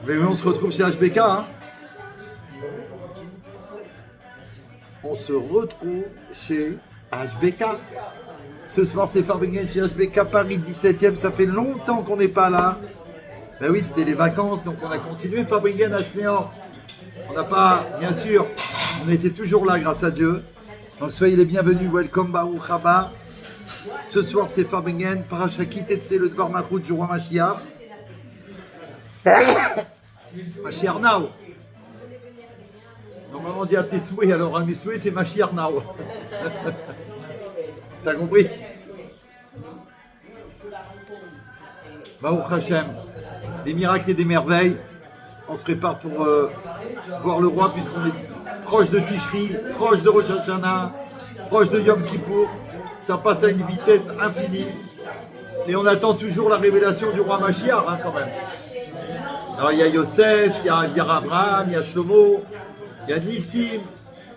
Mais on se retrouve chez HBK. Hein. On se retrouve chez HBK. Ce soir, c'est Farbingen chez HBK Paris 17e. Ça fait longtemps qu'on n'est pas là. Ben oui, c'était les vacances, donc on a continué Farbingen à Schneor. On n'a pas, bien sûr, on était toujours là grâce à Dieu. Donc soyez les bienvenus, welcome Baruch Haba. Ce soir, c'est Farbingen, Parashaki Tetse, le Dvar Malchut du roi Mashiach. Mashiach Now. Normalement, on dit à tes souhaits, alors à mes souhaits, c'est Mashiach Now. T'as compris? Baruch Hashem, des miracles et des merveilles. On se prépare pour voir le roi, puisqu'on est proche de Tishri, proche de Rosh Hashanah, proche de Yom Kippour. Ça passe à une vitesse infinie. Et on attend toujours la révélation du roi Mashiach, hein, quand même. Alors il y a Yosef, il y a Abraham, il y a Shlomo, il y a Nissim.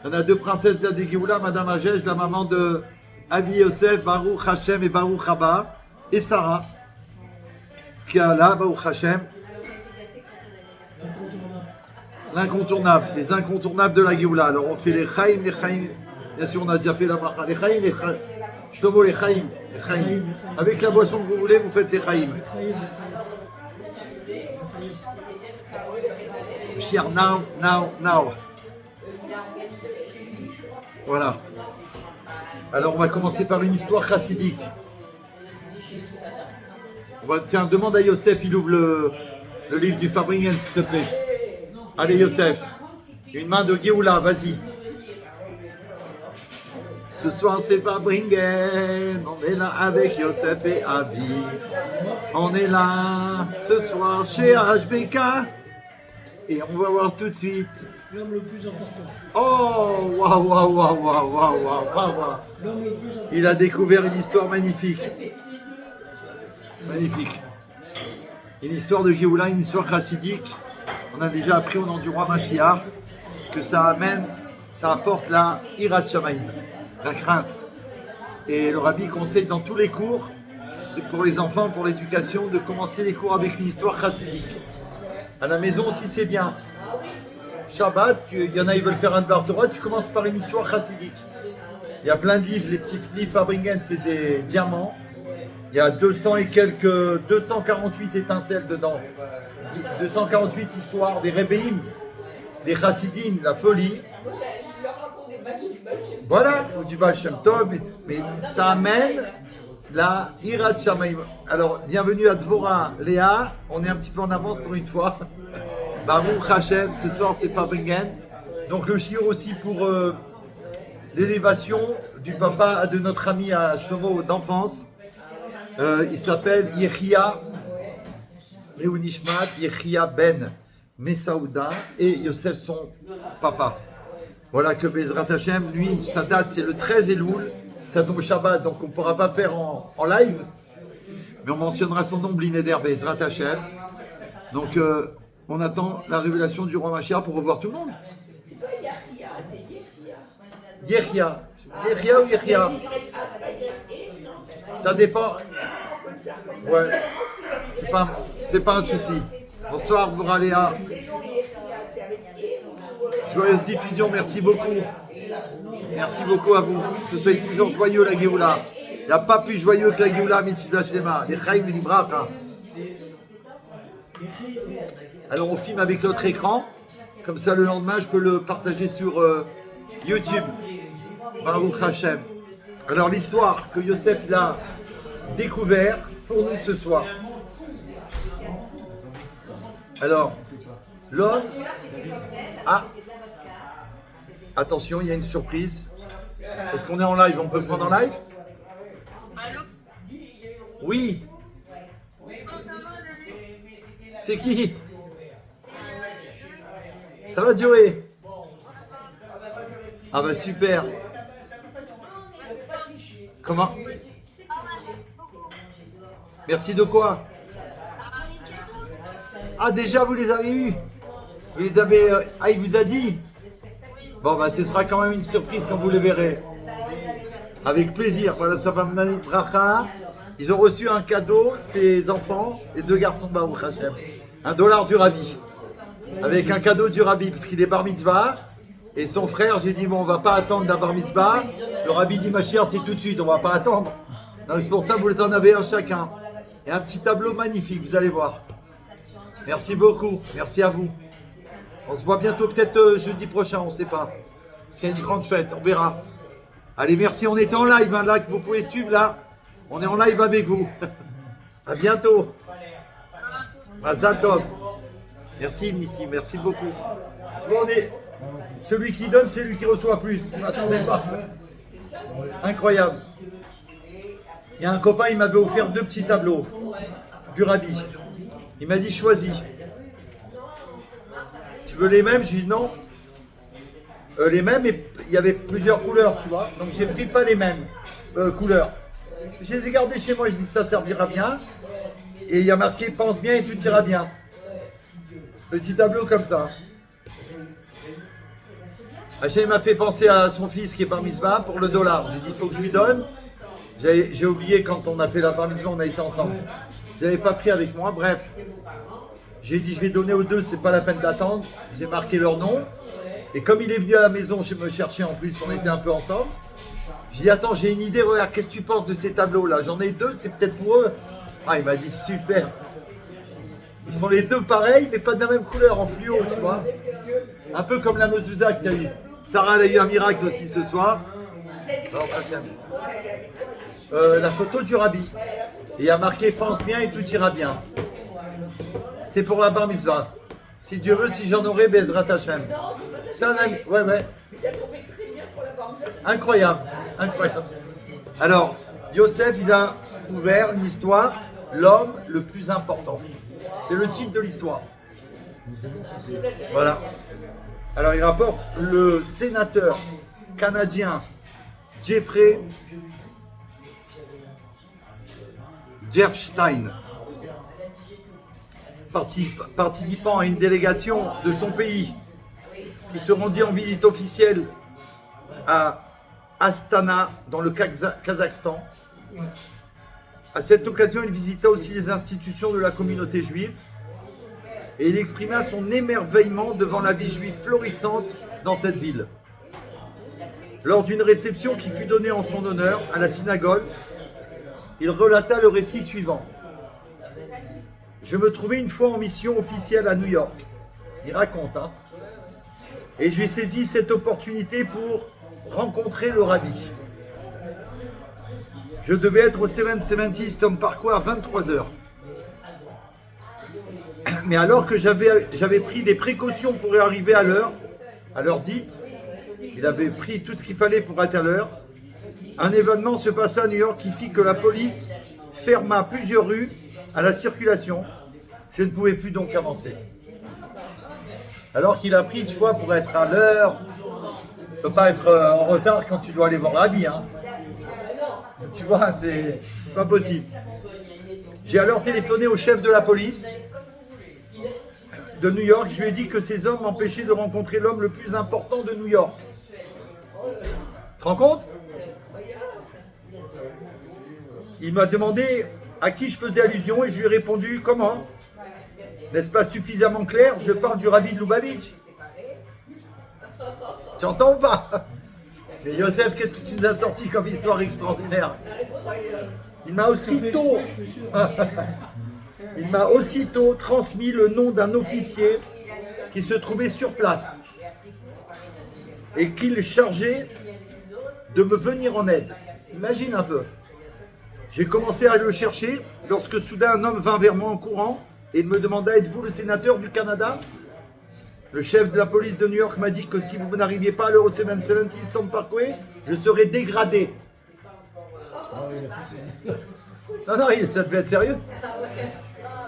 On a deux princesses d'Adé Géoula, Madame Ajesh, la maman de Abi Yosef, Baruch Hashem et Baruch Haba, et Sarah, qui a là, Baruch Hashem, l'incontournable, les incontournables de la Géoula. Alors on fait les Chaim, bien sûr on a déjà fait la bracha, les Chaim, Shlomo, les Chaim. Avec la boisson que vous voulez, vous faites les Chaim. Shir now. Voilà. Alors on va commencer par une histoire chassidique. Tiens, demande à Yosef, il ouvre le livre du Farbingen, s'il te plaît. Allez Yosef, une main de Géoula, vas-y. Ce soir c'est Farbingen, on est là avec Yosef et Abi. On est là ce soir chez HBK. Et on va voir tout de suite. L'homme le plus important. Oh, waouh. L'homme le plus important. Il a découvert une histoire magnifique. Magnifique. Une histoire de Géoula, une histoire chassidique. On a déjà appris au nom du roi Mashiach que ça apporte la Hirat Shamayim, la crainte. Et le rabbi conseille dans tous les cours, pour les enfants, pour l'éducation, de commencer les cours avec une histoire chassidique. À la maison aussi c'est bien. Shabbat, il y en a qui veulent faire un Dvar Torah, tu commences par une histoire chassidique. Il y a plein de livres, les petits livres Farbingen, c'est des diamants. Il y a 248 étincelles dedans. 248 histoires, des Rebbeim, des Chassidim, la folie. Voilà, ou du Baal Shem Tov, mais ça amène la Hirat Shamayim. Alors, bienvenue à Dvorah, Léa. On est un petit peu en avance pour une fois. Baruch Hashem, ce soir c'est Farbingen. Donc le shiur aussi pour l'élévation du papa de notre ami à Shlomo d'enfance. Il s'appelle Yechia Leunishmat, Yechia Ben Mesaouda et Yosef son papa. Voilà que Bezrat Hashem, lui, sa date c'est le 13 Elul. Ça tombe Shabbat, donc on ne pourra pas faire en live, mais on mentionnera son nom, Blineder Bezrat Hashem. Donc on attend la révélation du roi Mashiach pour revoir tout le monde. C'est pas Yachia, c'est Yechia. Yechia ou Yechia? Ça dépend. Ouais, c'est pas un souci. Bonsoir, Bouraléa. Joyeuse diffusion, merci beaucoup. Merci beaucoup à vous. Soyez toujours joyeux, la Géoula. Il n'y a pas plus joyeux que la Géoula, Mitzvah Shlema. Les Chaim et les Bracha. Alors on filme avec notre écran. Comme ça, le lendemain, je peux le partager sur YouTube. Baruch Hashem. Alors l'histoire que Yosef l'a découvert pour nous ce soir. Alors, l'homme a... Attention, il y a une surprise. Est-ce qu'on est en live? On peut prendre en live? Oui. C'est qui? Ça va durer? Ah bah super. Comment? Merci de quoi? Ah déjà vous les avez eus? Vous les avez... Ah il vous a dit? Bon bah ce sera quand même une surprise quand vous les verrez. Avec plaisir. Voilà, ça va me donner bracha. Ils ont reçu un cadeau, ces enfants, les deux garçons Baruch Hashem. $1 du rabbi. Avec un cadeau du rabbi, parce qu'il est bar mitzvah. Et son frère, j'ai dit, bon, on va pas attendre d'un bar mitzvah. Le rabbi dit, ma chère, c'est tout de suite, on va pas attendre. Donc c'est pour ça que vous en avez un chacun. Et un petit tableau magnifique, vous allez voir. Merci beaucoup, merci à vous. On se voit bientôt, peut-être jeudi prochain, on ne sait pas. S'il y a une grande fête, on verra. Allez, merci, on était en live, hein, là, que vous pouvez suivre, là. On est en live avec vous. À bientôt. Mazal Tov. Merci, Nissi, merci beaucoup. Tu vois, celui qui donne, c'est lui qui reçoit plus. Ne m'attendez pas. Incroyable. Il y a un copain, il m'avait offert 2 petits tableaux du rabbi. Il m'a dit, choisis. Tu veux les mêmes? Je lui ai dit non. Les mêmes, et il y avait plusieurs couleurs, tu vois. Donc j'ai pris pas les mêmes couleurs. Je les ai gardés chez moi, je dis ça servira bien. Et il y a marqué pense bien et tout ira bien. Petit tableau comme ça. Hachem m'a fait penser à son fils qui est bar mitzvah pour le $. J'ai dit il faut que je lui donne. J'ai oublié quand on a fait la bar mitzvah, on a été ensemble. Je l'avais pas pris avec moi, bref. J'ai dit je vais donner aux 2, c'est pas la peine d'attendre. J'ai marqué leur nom. Et comme il est venu à la maison chez me chercher en plus, on était un peu ensemble. J'ai dit attends, j'ai une idée, regarde, qu'est-ce que tu penses de ces tableaux là? J'en ai 2, c'est peut-être pour eux. Ah, il m'a dit super. Ils sont les 2 pareils, mais pas de la même couleur, en fluo, tu vois. Un peu comme la mezouza qu'il y a eu. Sarah elle a eu un miracle aussi ce soir. Non, la photo du rabbi. Et il y a marqué pense bien et tout ira bien. C'était pour la bar mitzvah. Si Dieu veut, si j'en aurai, Bezrat Hashem. C'est un ami. Ouais, ouais. Incroyable, incroyable. Alors, Yosef, il a ouvert une histoire, l'homme le plus important. C'est le titre de l'histoire. Voilà. Alors, il rapporte le sénateur canadien Jeffrey Stein, participant à une délégation de son pays qui se rendit en visite officielle à Astana, dans le Kazakhstan. À cette occasion, il visita aussi les institutions de la communauté juive et il exprima son émerveillement devant la vie juive florissante dans cette ville. Lors d'une réception qui fut donnée en son honneur à la synagogue, il relata le récit suivant. Je me trouvais une fois en mission officielle à New York. Il raconte, hein. Et j'ai saisi cette opportunité pour rencontrer le rabbi. Je devais être au 770 Tom Parkway à 23h. Mais alors que j'avais pris des précautions pour y arriver à l'heure dite, il avait pris tout ce qu'il fallait pour être à l'heure, un événement se passa à New York qui fit que la police ferma plusieurs rues à la circulation. Je ne pouvais plus donc avancer. Alors qu'il a pris, tu vois, pour être à l'heure, tu ne peux pas être en retard quand tu dois aller voir l'habit, hein. Tu vois, c'est pas possible. J'ai alors téléphoné au chef de la police de New York. Je lui ai dit que ces hommes m'empêchaient de rencontrer l'homme le plus important de New York. Tu te rends compte? Il m'a demandé à qui je faisais allusion et je lui ai répondu comment? N'est-ce pas suffisamment clair? Je parle du rabbi de Lubavitch. Tu entends ou pas? Mais Yosef, qu'est-ce que tu nous as sorti comme histoire extraordinaire? Il m'a aussitôt transmis le nom d'un officier qui se trouvait sur place et qu'il chargeait de me venir en aide. Imagine un peu. J'ai commencé à le chercher lorsque soudain un homme vint vers moi en courant et il me demanda: êtes-vous le sénateur du Canada? Le chef de la police de New York m'a dit que si vous n'arriviez pas à l'heure au 770 Tom Parkway, je serais dégradé. Non, non, ça devait être sérieux.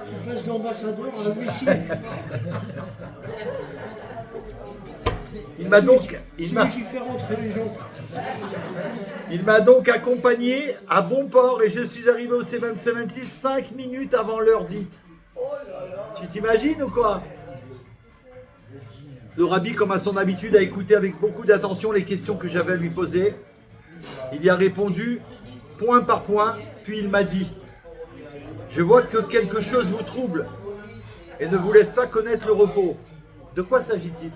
Il passe d'ambassadeur à un huissier. Il m'a donc accompagné à bon port et je suis arrivé au 776 5 minutes avant l'heure dite. Tu t'imagines ou quoi? Le rabbi, comme à son habitude, a écouté avec beaucoup d'attention les questions que j'avais à lui poser. Il y a répondu point par point, puis il m'a dit: je vois que quelque chose vous trouble et ne vous laisse pas connaître le repos. De quoi s'agit-il?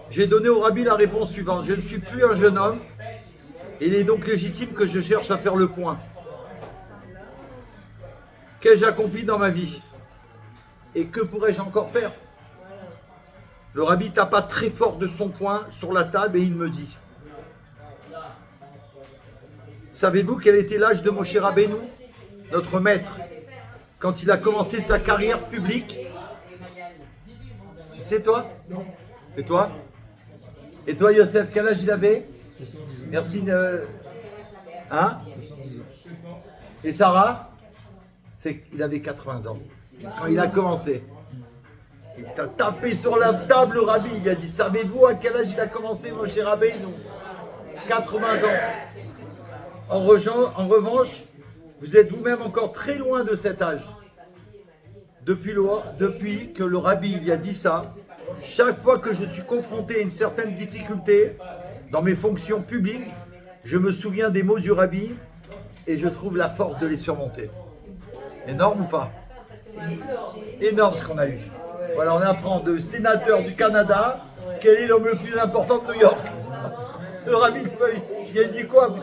J'ai donné au rabbi la réponse suivante. Je ne suis plus un jeune homme, et il est donc légitime que je cherche à faire le point. Qu'ai-je accompli dans ma vie? Et que pourrais-je encore faire? Le rabbi tapa très fort de son poing sur la table et il me dit: savez-vous quel était l'âge de Moshe Rabbeinu, notre maître, quand il a commencé sa carrière publique? Tu sais toi? Non. Et toi? Et toi Yosef, quel âge il avait? 70 ans. Merci. Hein? 70 ans. Et Sarah? Il avait 80 ans quand il a commencé. Il a tapé sur la table, le rabbi. Il a dit: savez-vous à quel âge il a commencé, Moshe Rabbeinu? 80 ans. En revanche, vous êtes vous-même encore très loin de cet âge. Depuis que le rabbi lui a dit ça, chaque fois que je suis confronté à une certaine difficulté dans mes fonctions publiques, je me souviens des mots du rabbi et je trouve la force de les surmonter. Énorme ou pas? Énorme ce qu'on a eu. Voilà, on apprend de sénateur du Canada quel est l'homme le plus important de New York. Le rabbi, il a dit quoi? Vous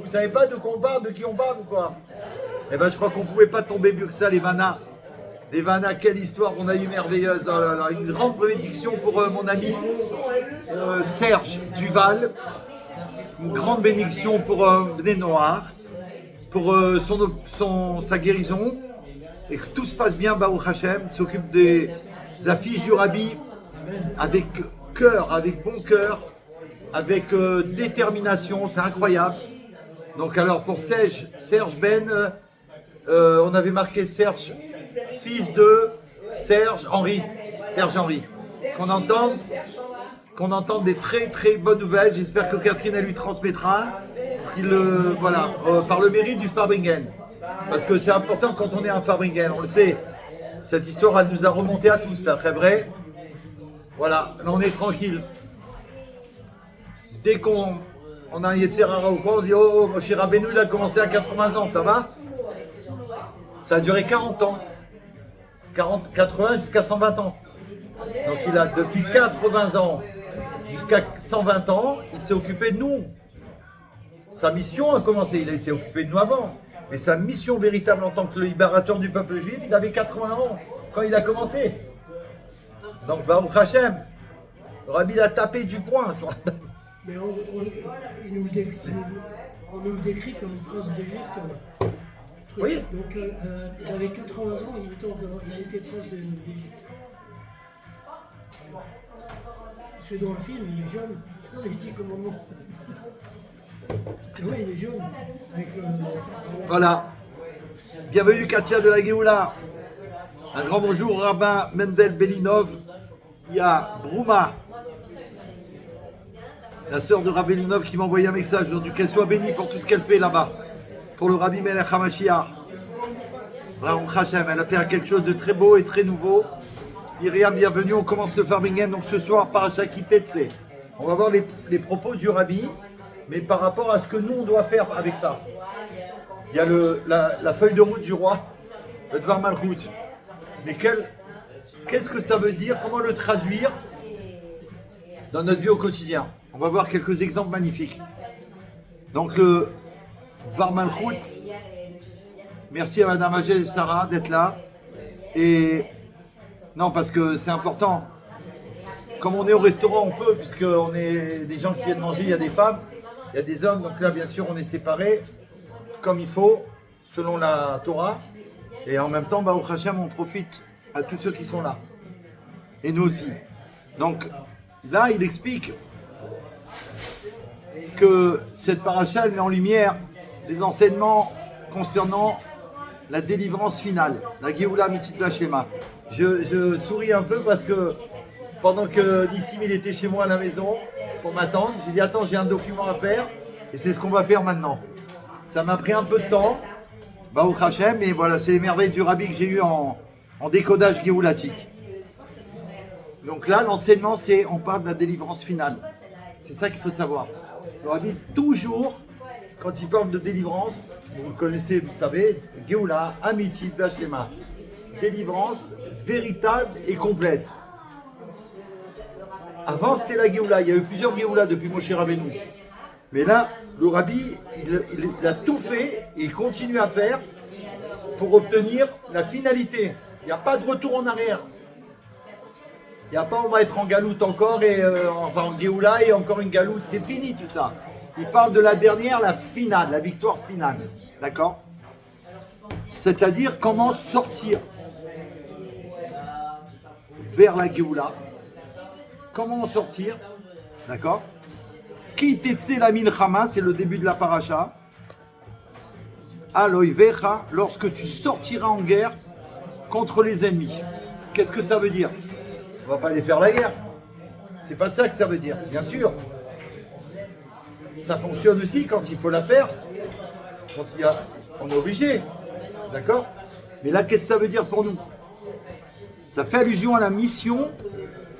savez pas de quoi on parle, de qui on parle ou quoi? Eh ben, je crois qu'on pouvait pas tomber mieux que ça, les Vanna. Les Vanna, quelle histoire on a eu merveilleuse. Oh là là, une grande bénédiction pour mon ami Serge Duval. Une grande bénédiction pour Bnei Noir, pour sa guérison. Et que tout se passe bien, Baruch Hashem. Il s'occupe des affiches du rabbi avec cœur, avec bon cœur, avec détermination, c'est incroyable. Donc alors pour Serge Ben, on avait marqué Serge, fils de Serge Henry. Qu'on entende des très très bonnes nouvelles. J'espère que Catherine elle lui transmettra par le mérite du Farbringen. Parce que c'est important quand on est un Farbringen, on le sait. Cette histoire elle nous a remonté à tous, là, très vrai. Voilà, là on est tranquille. Dès qu'on a un Yetzerara ou quoi, on se dit: oh, Moshe Rabbeinu il a commencé à 80 ans, ça va? Ça a duré 40 ans. 80 jusqu'à 120 ans. Donc il a depuis 80 ans jusqu'à 120 ans, il s'est occupé de nous. Sa mission a commencé, il s'est occupé de nous avant. Mais sa mission véritable en tant que le libérateur du peuple juif, il avait 80 ans quand il a commencé. Donc Baruch Hashem, le rabbi a tapé du poing sur la table. Mais il nous le décrit comme une prince d'Égypte. Oui. Donc il avait 80 ans, il était prince d'Égypte. Parce que dans le film, il est jeune. Il dit comment non. Oui, il est jeune. Voilà. Bienvenue Katia de la Géoula. Un grand bonjour rabbin Mendel Belinov. Il y a Brouma, la sœur de Rabbi Belinov, qui m'a envoyé un message. Donc qu'elle soit bénie pour tout ce qu'elle fait là-bas. Pour le Rabbi Melech HaMashiach. Baruch Hashem, elle a fait quelque chose de très beau et très nouveau. Myriam, bienvenue. On commence le Farbringen. Donc ce soir, Parashat Kitetse. On va voir les propos du Rabbi, mais par rapport à ce que nous on doit faire avec ça. Il y a la feuille de route du roi, le Dvar Malchut. Mais qu'est-ce que ça veut dire? Comment le traduire dans notre vie au quotidien? On va voir quelques exemples magnifiques. Donc le Dvar Malchut, merci à Madame Agel et Sarah d'être là. Et non, parce que c'est important. Comme on est au restaurant, on peut, puisqu'on est des gens qui viennent manger, il y a des femmes, il y a des hommes, donc là bien sûr on est séparés comme il faut, selon la Torah. Et en même temps, Baruch Hashem, on profite à tous ceux qui sont là. Et nous aussi. Donc là, il explique que cette paracha met en lumière des enseignements concernant la délivrance finale, la Géoula Mitzit Shema. Je souris un peu parce que pendant que Nissim il était chez moi à la maison pour m'attendre, j'ai dit attends, j'ai un document à faire et c'est ce qu'on va faire maintenant. Ça m'a pris un peu de temps, Baruch Hashem, et voilà, c'est les merveilles du Rabbi que j'ai eu en décodage géoulatique. Donc là, l'enseignement, on parle de la délivrance finale. C'est ça qu'il faut savoir. Le Rabbi, toujours, quand il parle de délivrance, vous le connaissez, vous savez, Géoula, Amitit, Vashlema. délivrance véritable et complète. Avant, c'était la Géoula. Il y a eu plusieurs Géoulas depuis Moshe Rabbeinu. Mais là, le Rabbi, il a tout fait et il continue à faire pour obtenir la finalité. Il n'y a pas de retour en arrière. Il n'y a pas on va être en galoute encore, et enfin en Géoula et encore une galoute. C'est fini tout ça. Il parle de la dernière, la finale, la victoire finale. D'accord? C'est-à-dire comment sortir vers la Géoula. Comment en sortir? D'accord? Ki tetse la milchama, c'est le début de la paracha. Aloivecha, lorsque tu sortiras en guerre contre les ennemis. Qu'est-ce que ça veut dire? On va pas aller faire la guerre. C'est pas de ça que ça veut dire, bien sûr. Ça fonctionne aussi quand il faut la faire. Quand on est obligé. D'accord? Mais là, qu'est-ce que ça veut dire pour nous? Ça fait allusion à la mission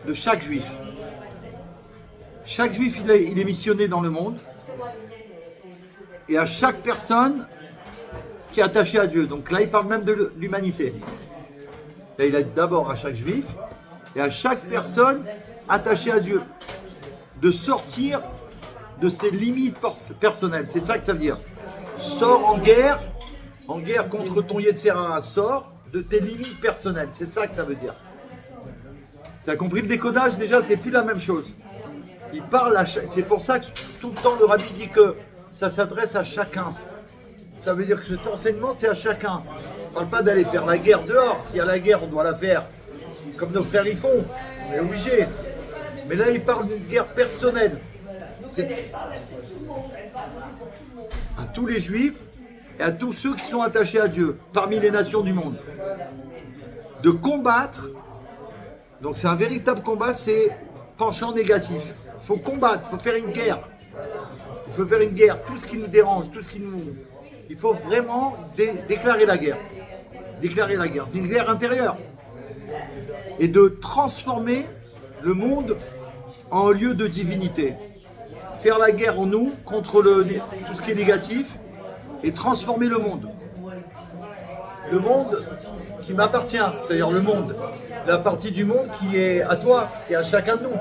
de chaque juif. Chaque juif, il est missionné dans le monde. Et à chaque personne qui est attachée à Dieu. Donc là, il parle même de l'humanité. Là, il a d'abord à chaque juif et à chaque personne attachée à Dieu de sortir de ses limites personnelles. C'est ça que ça veut dire. Sors en guerre contre ton Yetzirah. Sors de tes limites personnelles. C'est ça que ça veut dire. Tu as compris le décodage? Déjà, c'est plus la même chose. Il parle c'est pour ça que tout le temps le Rabbi dit que ça s'adresse à chacun. Ça veut dire que cet enseignement, c'est à chacun. On ne parle pas d'aller faire la guerre dehors. S'il y a la guerre, on doit la faire comme nos frères y font. On est obligé. Mais là, il parle d'une guerre personnelle. C'est à tous les juifs et à tous ceux qui sont attachés à Dieu, parmi les nations du monde. De combattre. Donc c'est un véritable combat, c'est penchant négatif. Il faut combattre, il faut faire une guerre. Il faut faire une guerre. Tout ce qui nous dérange, tout ce qui nous... Il faut vraiment déclarer la guerre. Déclarer la guerre. C'est une guerre intérieure. Et de transformer le monde en lieu de divinité. Faire la guerre en nous contre tout ce qui est négatif et transformer le monde. Le monde qui m'appartient, c'est-à-dire le monde. La partie du monde qui est à toi, qui est à chacun de nous.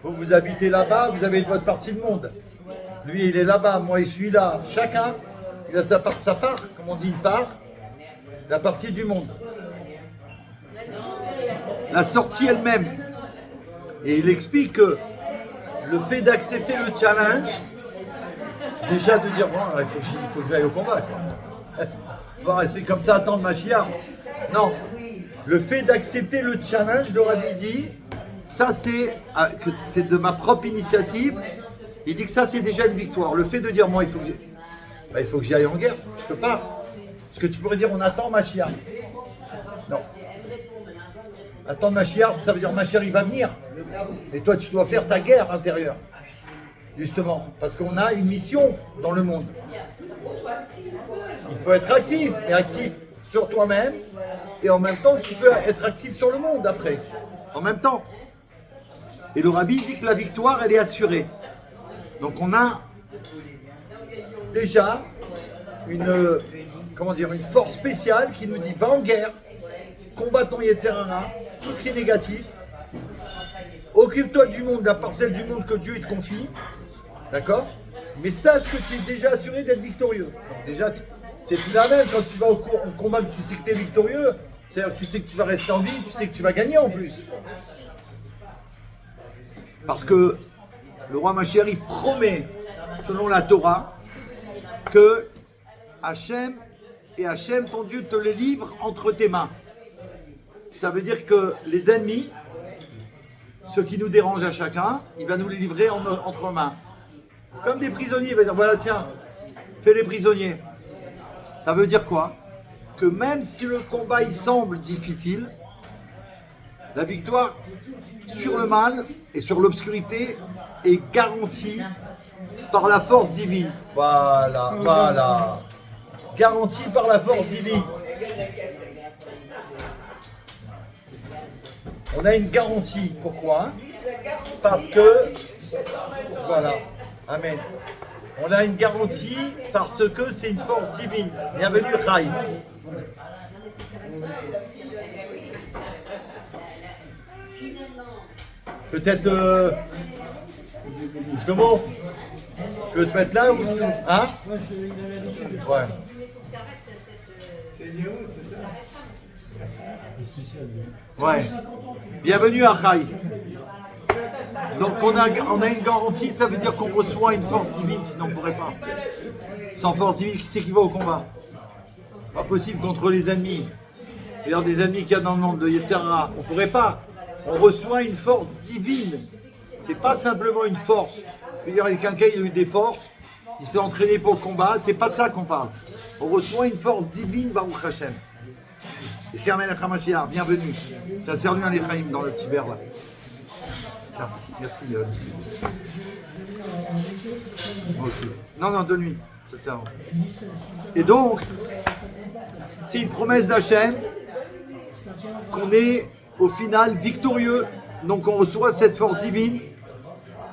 Vous habitez là-bas, vous avez votre partie de monde. Lui, il est là-bas, moi, je suis là. Chacun, il a sa part, comme on dit, une part, la partie du monde. La sortie elle-même. Et il explique que le fait d'accepter le challenge, déjà de dire, bon, il faut que j'aille au combat. On va rester comme ça, attendre Mashiach. Non. Le fait d'accepter le challenge, le Rabbi dit, ça c'est de ma propre initiative. Il dit que ça c'est déjà une victoire. Le fait de dire, moi, il faut que j'y aille en guerre. Je peux pas. Parce que tu pourrais dire, on attend Mashiach. Non. Attendre Mashiach, ça veut dire Mashiach il va venir. Et toi tu dois faire ta guerre intérieure. Justement, parce qu'on a une mission dans le monde. Il faut être actif, et actif sur toi-même, et en même temps tu peux être actif sur le monde après. En même temps. Et le Rabbi dit que la victoire elle est assurée. Donc on a déjà une force spéciale qui nous dit va en guerre, combat ton Yetzirah, tout ce qui est négatif, occupe-toi du monde, de la parcelle du monde que Dieu te confie, d'accord? Mais sache que tu es déjà assuré d'être victorieux. Donc déjà, c'est plus la même quand tu vas au combat, que tu sais que tu es victorieux, c'est-à-dire que tu sais que tu vas rester en vie, tu sais que tu vas gagner en plus. Parce que le roi Mashiach, il promet, selon la Torah, que Hachem ton Dieu, te les livre entre tes mains. Ça veut dire que les ennemis, ceux qui nous dérangent à chacun, il va nous les livrer entre mains. Comme des prisonniers, il va dire, voilà tiens, fais les prisonniers. Ça veut dire quoi? Que même si le combat il semble difficile, la victoire sur le mal et sur l'obscurité est garantie par la force divine. Voilà. Garantie par la force divine. On a une garantie. Pourquoi? Parce que, voilà, Amen. On a une garantie parce que c'est une force divine. Bienvenue, Chai. Peut-être. Shlomo, tu veux te mettre là ou tu. Hein? Moi, il a l'habitude de Ouais. Ouais. Bienvenue à Chai. Donc on a une garantie, ça veut dire qu'on reçoit une force divine, sinon on ne pourrait pas. Sans force divine, qui c'est qui va au combat? Pas possible contre les ennemis. C'est-à-dire des ennemis qu'il y a dans le monde de Yetzirah. On ne pourrait pas. On reçoit une force divine. C'est pas simplement une force. Je veux dire, quelqu'un il a eu des forces, il s'est entraîné pour le combat, c'est pas de ça qu'on parle. On reçoit une force divine, Baruch Hashem. Et Kermel Hamashiach, bienvenue. J'ai servi un Ephraim dans le petit verre là. Tiens, merci Lucie. Moi aussi. Non, de nuit. Ça sert. Et donc, c'est une promesse d'Hachem qu'on est au final victorieux. Donc on reçoit cette force divine,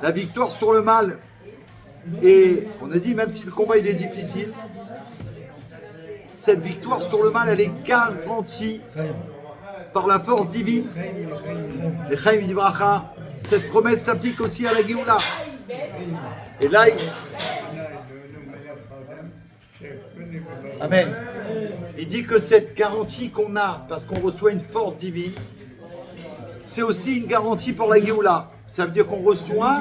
la victoire sur le mal. Et on a dit, même si le combat il est difficile, cette victoire sur le mal, elle est garantie par la force divine. Et Chaim Yibracha, cette promesse s'applique aussi à la Géoula. Et là, Amen. Il dit que cette garantie qu'on a, parce qu'on reçoit une force divine, c'est aussi une garantie pour la Géoula. Ça veut dire qu'on reçoit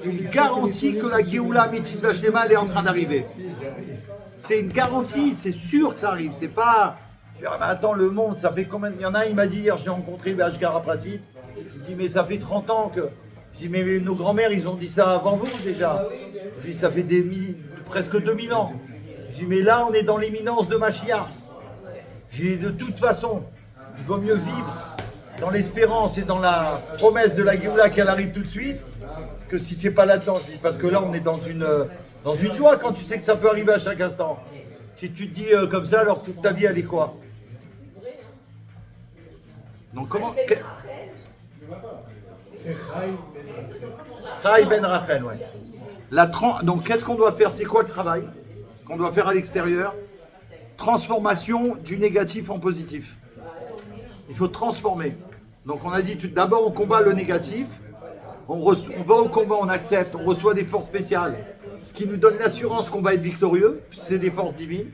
une garantie que la Géoula Mitzvah Shlema est en train d'arriver. C'est une garantie, c'est sûr que ça arrive. C'est pas. Attends, le monde, ça fait combien. Il y en a, il m'a dit hier, je l'ai rencontré Ashgar Pratit. Il dit, mais ça fait 30 ans que. Je dis, mais nos grands-mères, ils ont dit ça avant vous déjà. Je dis, ça fait presque 2000 ans. Je dis, mais là, on est dans l'imminence de Mashiach. J'ai de toute façon, il vaut mieux vivre dans l'espérance et dans la promesse de la Géoula qu'elle arrive tout de suite, que si tu n'es pas là-dedans. Parce que là, on est dans une joie quand tu sais que ça peut arriver à chaque instant. Si tu te dis comme ça, alors toute ta vie, elle est quoi? Donc comment... Chai Ben Rachel, ouais. Donc qu'est-ce qu'on doit faire? C'est quoi le travail qu'on doit faire à l'extérieur? Transformation du négatif en positif. Il faut transformer. Donc on a dit, d'abord on combat le négatif, on va au combat, on accepte, on reçoit des forces spéciales qui nous donnent l'assurance qu'on va être victorieux, c'est des forces divines.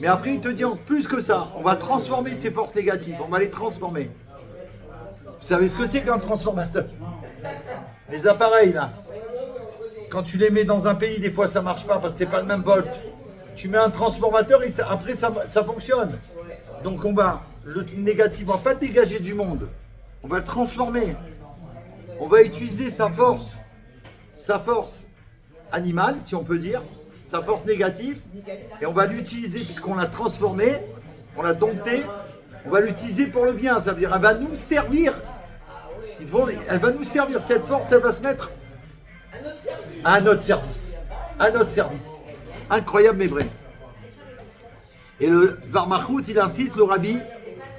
Mais après il te dit en plus que ça, on va transformer ces forces négatives, on va les transformer. Vous savez ce que c'est qu'un transformateur? Les appareils là, quand tu les mets dans un pays, des fois ça marche pas parce que c'est pas le même volt. Tu mets un transformateur et après ça fonctionne. Donc le négatif, on va pas le dégager du monde. On va le transformer. On va utiliser sa force animale, si on peut dire, sa force négative, et on va l'utiliser puisqu'on l'a transformée, on l'a domptée, on va l'utiliser pour le bien. Ça veut dire, elle va nous servir. Elle va nous servir. Cette force, elle va se mettre à notre service. À notre service. Incroyable mais vrai. Et le Varmachout, il insiste, le Rabbi,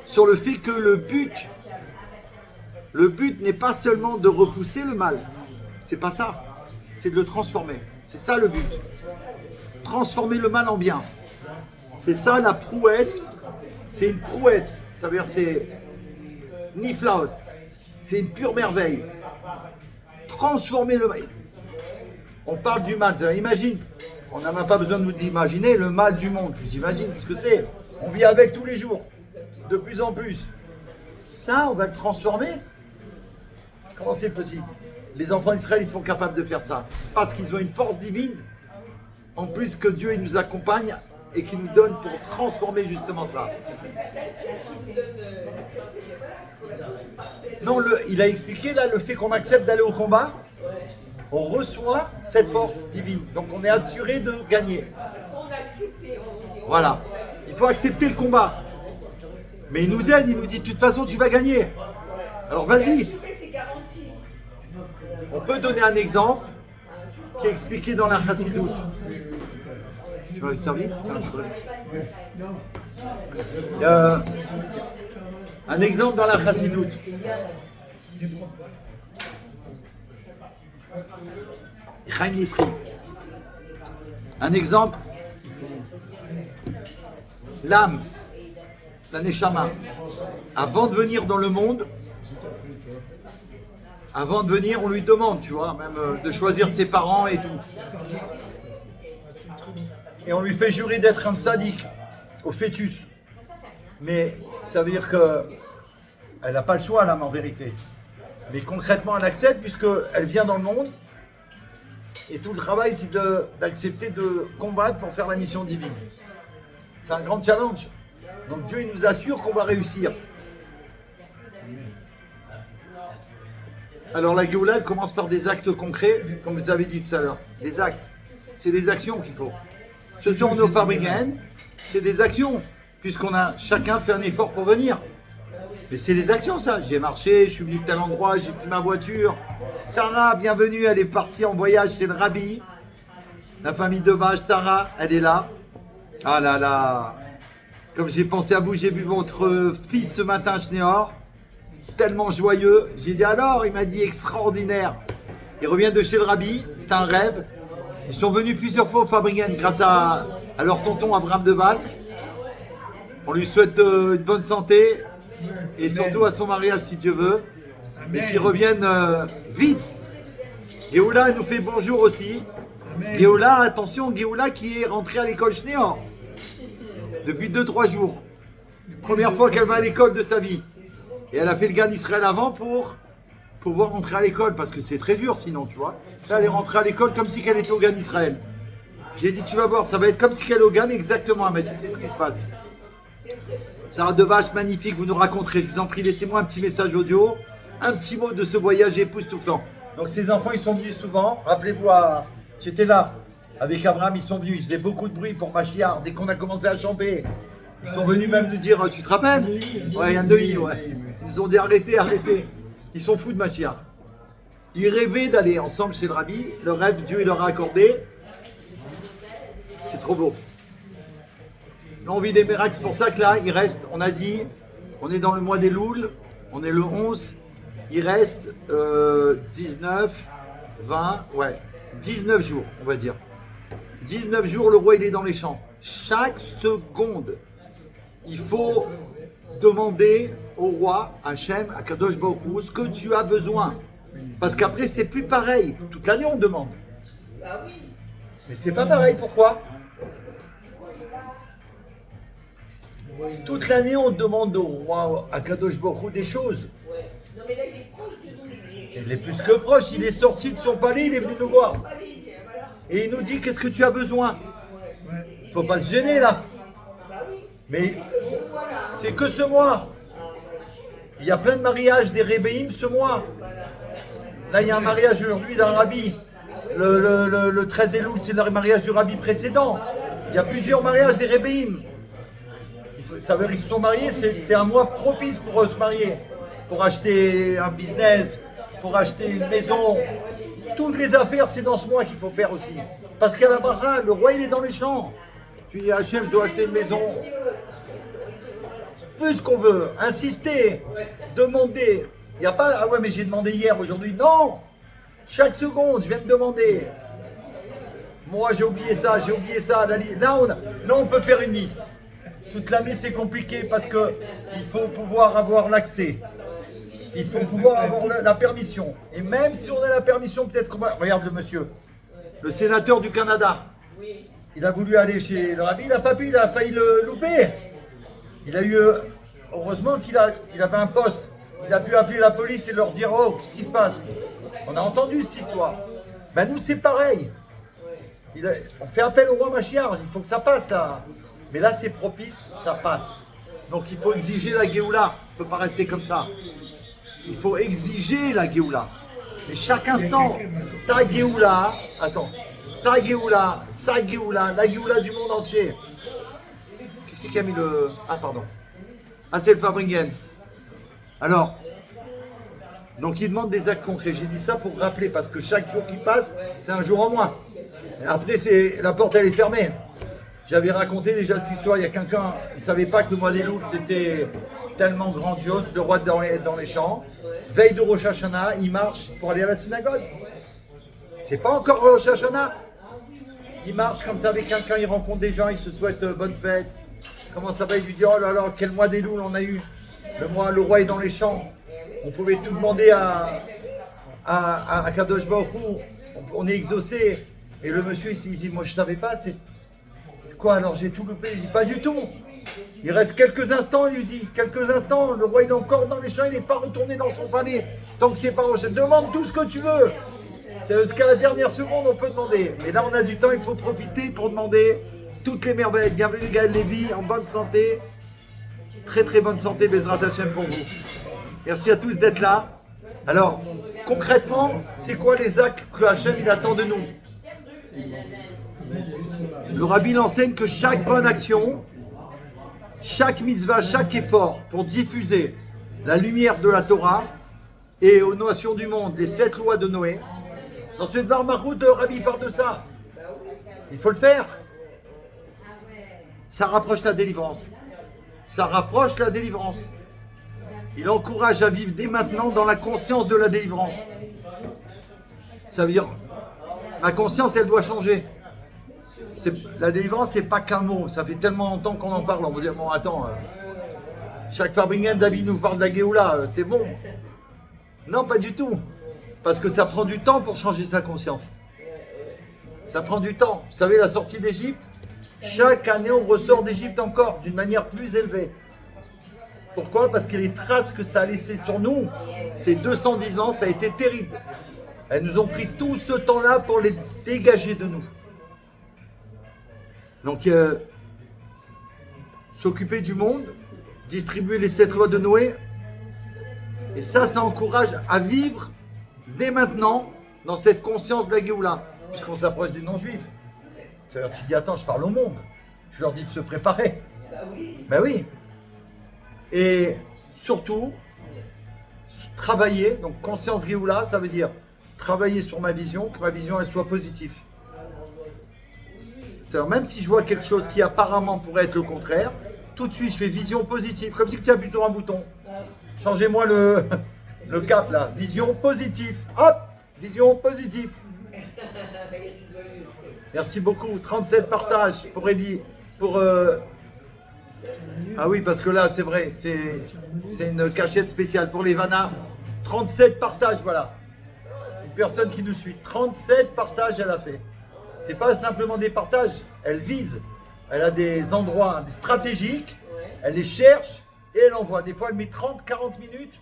sur le fait que le but n'est pas seulement de repousser le mal. C'est pas ça. C'est de le transformer. C'est ça le but. Transformer le mal en bien. C'est ça la prouesse. C'est une prouesse. Ça veut dire c'est niflaot. C'est une pure merveille. Transformer le mal. On parle du mal. Imagine, on n'a même pas besoin de nous imaginer le mal du monde. Tu t'imagines ce que c'est? On vit avec tous les jours. De plus en plus. Ça, on va le transformer. Comment c'est possible? Les enfants d'Israël, ils sont capables de faire ça. Parce qu'ils ont une force divine. En plus que Dieu, il nous accompagne et qu'il nous donne pour transformer justement ça. Non, il a expliqué là le fait qu'on accepte d'aller au combat. On reçoit cette force divine. Donc on est assuré de gagner. Voilà. Il faut accepter le combat. Mais il nous aide, il nous dit de toute façon tu vas gagner. Alors vas-y. On peut donner un exemple qui est expliqué dans la Chassidoute. Tu vas lui servir? Un exemple dans la Chassidoute. Un exemple. L'âme, la Neshama, avant de venir dans le monde, Avant de venir, on lui demande, tu vois, même de choisir ses parents et tout. Et on lui fait jurer d'être un sadique au fœtus. Mais ça veut dire qu'elle n'a pas le choix, l'âme, en vérité. Mais concrètement, elle accepte puisqu'elle vient dans le monde. Et tout le travail, c'est d'accepter de combattre pour faire la mission divine. C'est un grand challenge. Donc Dieu, il nous assure qu'on va réussir. Alors la Géoula, elle commence par des actes concrets, comme vous avez dit tout à l'heure. Des actes. C'est des actions qu'il faut. Ce sont nos fabricants, c'est des actions. Puisqu'on a chacun fait un effort pour venir. Mais c'est des actions, ça. J'ai marché, je suis venu de tel endroit, j'ai pris ma voiture. Sarah, bienvenue, elle est partie en voyage chez le Rabbi. La famille de Vache, Sarah, elle est là. Ah là là. Comme j'ai pensé à vous, j'ai vu votre fils ce matin à Schneor. Tellement joyeux. J'ai dit alors, il m'a dit extraordinaire. Il revient de chez le Rabbi, c'est un rêve. Ils sont venus plusieurs fois au Fabringen grâce à leur tonton Abraham de Basque. On lui souhaite une bonne santé et surtout à son mariage si Dieu veut. Et qu'ils reviennent vite. Géoula nous fait bonjour aussi. Géoula, attention, Géoula qui est rentrée à l'école Schneor depuis 2-3 jours. Première fois qu'elle va à l'école de sa vie. Et elle a fait le Gan Israël avant pour pouvoir rentrer à l'école parce que c'est très dur sinon, tu vois. Là, elle est rentrée à l'école comme si elle était au Gan Israël. J'ai dit, tu vas voir, ça va être comme si elle est au Gan exactement. Elle m'a dit, c'est ce qui se passe. Sarah de Vache, magnifique, vous nous raconterez. Je vous en prie, laissez-moi un petit message audio, un petit mot de ce voyage époustouflant. Donc ces enfants, ils sont venus souvent. Rappelez-vous, tu étais là, avec Abraham, ils sont venus. Ils faisaient beaucoup de bruit pour Machiar. Dès qu'on a commencé à chanter, ils sont venus même nous dire, tu te rappelles? Ouais, il y a un Neuilly, ouais. Ils ont dit, arrêtez, arrêtez. Ils sont fous de Machiar. Ils rêvaient d'aller ensemble chez le Rabbi. Le rêve, Dieu il leur a accordé. C'est trop beau. Là, on vit des miracles, c'est pour ça que là, il reste, on a dit, on est dans le mois des Louls, on est le 11, il reste 19, 20, ouais, 19 jours, on va dire. 19 jours, le roi, il est dans les champs. Chaque seconde, il faut demander au roi, Hachem, à Kadosh Baruch Hu, ce que tu as besoin. Parce qu'après, c'est plus pareil. Toute l'année, on demande. Mais c'est pas pareil, pourquoi? Toute l'année, on demande au roi, à Kadosh Baruch Hu, des choses. Non, mais là, il est proche de nous. Il est plus que proche, il est sorti de son palais, il est venu nous voir. Et il nous dit, qu'est-ce que tu as besoin? Il ne faut pas se gêner, là. Mais c'est que ce mois. Il y a plein de mariages des Rébéim ce mois. Là, il y a un mariage aujourd'hui d'un rabbi. Le 13 Elul, c'est le mariage du rabbi précédent. Il y a plusieurs mariages des Rébéim. Ça veut dire qu'ils se sont mariés, c'est un mois propice pour eux se marier. Pour acheter un business, pour acheter une maison. Toutes les affaires, c'est dans ce mois qu'il faut faire aussi. Parce qu'à la Bara, le roi, il est dans les champs. Tu dis, Hachem, je dois acheter une maison. Plus qu'on veut, insister, demander. Il n'y a pas, ah ouais, mais j'ai demandé hier, aujourd'hui. Non! Chaque seconde, je viens de demander. Moi, j'ai oublié ça, j'ai oublié ça. Là, on peut faire une liste. Toute l'année, c'est compliqué parce qu'il faut pouvoir avoir l'accès. Il faut pouvoir avoir la permission. Et même si on a la permission, peut-être qu'on va... Regarde le monsieur, le sénateur du Canada. Il a voulu aller chez le rabbi, il n'a pas pu, il a failli le louper. Il a eu... Heureusement qu'il avait un poste. Il a pu appeler la police et leur dire, oh, qu'est-ce qui se passe? On a entendu cette histoire. Ben nous, c'est pareil. On fait appel au roi Machiar, il faut que ça passe là. Mais là, c'est propice, ça passe. Donc il faut exiger la Géoula. On ne peut pas rester comme ça. Il faut exiger la Géoula. Et chaque instant, ta Géoula, attends, ta Géoula, sa Géoula, la Géoula du monde entier. Qui c'est qui a mis le... Ah, pardon. Ah, c'est le Fabringen. Alors, donc il demande des actes concrets. J'ai dit ça pour rappeler, parce que chaque jour qui passe, c'est un jour en moins. Et après, la porte, elle est fermée. J'avais raconté déjà cette histoire, il y a quelqu'un, il ne savait pas que le mois des Louls, c'était tellement grandiose, le roi dans les champs. Veille de Rosh Hashanah, il marche pour aller à la synagogue. C'est pas encore Rosh Hashanah. Il marche comme ça avec quelqu'un, il rencontre des gens, il se souhaite bonne fête. Comment ça va? Il lui dit, oh là là, quel mois des Louls on a eu. Le roi est dans les champs. On pouvait tout demander à Kadosh Baruch Hu, on est exaucé. Et le monsieur ici, il dit, moi je savais pas, c'est quoi alors, j'ai tout loupé? Il dit, pas du tout. Il reste quelques instants, il lui dit, quelques instants, le roi il est encore dans les champs, il n'est pas retourné dans son palais. Tant que c'est pas je demande tout ce que tu veux. C'est jusqu'à la dernière seconde, on peut demander. Mais là, on a du temps, il faut profiter pour demander toutes les merveilles. Bienvenue Gaël Lévy, en bonne santé. Très très bonne santé, Bezrat Hashem pour vous. Merci à tous d'être là. Alors, concrètement, c'est quoi les actes que Hashem il attend de nous? Le Rabbi enseigne que chaque bonne action, chaque mitzvah, chaque effort pour diffuser la lumière de la Torah et aux nations du monde, les 7 lois de Noé, dans ce Dvar Marout, le Rabbi parle de ça. Il faut le faire. Ça rapproche la délivrance. Ça rapproche la délivrance. Il encourage à vivre dès maintenant dans la conscience de la délivrance. Ça veut dire, ma conscience, elle doit changer. La délivrance, c'est pas qu'un mot. Ça fait tellement longtemps qu'on en parle. On va dire, bon, attends, chaque Fabringen, David nous parle de la Géoula, c'est bon. Non, pas du tout. Parce que ça prend du temps pour changer sa conscience. Ça prend du temps. Vous savez, la sortie d'Égypte, chaque année, on ressort d'Égypte encore, d'une manière plus élevée. Pourquoi? Parce que les traces que ça a laissées sur nous, ces 210 ans, ça a été terrible. Elles nous ont pris tout ce temps-là pour les dégager de nous. Donc, s'occuper du monde, distribuer les 7 lois de Noé, et ça encourage à vivre dès maintenant dans cette conscience de la Géoula, puisqu'on s'approche du non-juif. C'est-à-dire, tu dis, attends, je parle au monde. Je leur dis de se préparer. Ben oui. Et surtout, travailler, donc conscience Géoula, ça veut dire travailler sur ma vision, que ma vision elle soit positive. C'est-à-dire, même si je vois quelque chose qui apparemment pourrait être le contraire, tout de suite je fais vision positive, comme si tu appuies sur un bouton. Changez-moi le cap là, vision positive. Hop, vision positive. Merci beaucoup, 37 partages pour Eddie, pour... Ah oui, parce que là, c'est vrai, c'est une cachette spéciale pour les Vanna. 37 partages, voilà. Une personne qui nous suit, 37 partages elle a fait. C'est pas simplement des partages, elle vise. Elle a des endroits stratégiques, elle les cherche et elle envoie. Des fois, elle met 30-40 minutes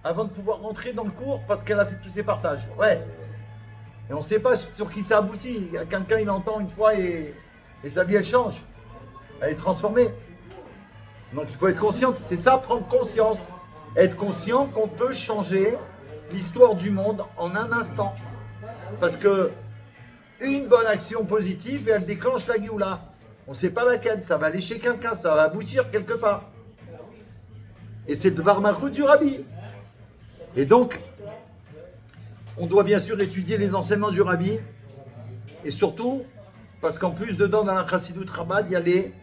avant de pouvoir rentrer dans le cours parce qu'elle a fait tous ses partages. Ouais. Et on ne sait pas sur qui ça aboutit. Quelqu'un, il entend une fois et sa vie, elle change. Elle est transformée. Donc, il faut être conscient. C'est ça, prendre conscience. Être conscient qu'on peut changer l'histoire du monde en un instant. Parce que une bonne action positive, elle déclenche la Géoula. On ne sait pas laquelle. Ça va aller chez quelqu'un. Ça va aboutir quelque part. Et c'est le Dvar Malchut du Rabbi. Et donc, on doit bien sûr étudier les enseignements du Rabbi. Et surtout, parce qu'en plus, dedans, dans la Chassidut Chabad, il y a les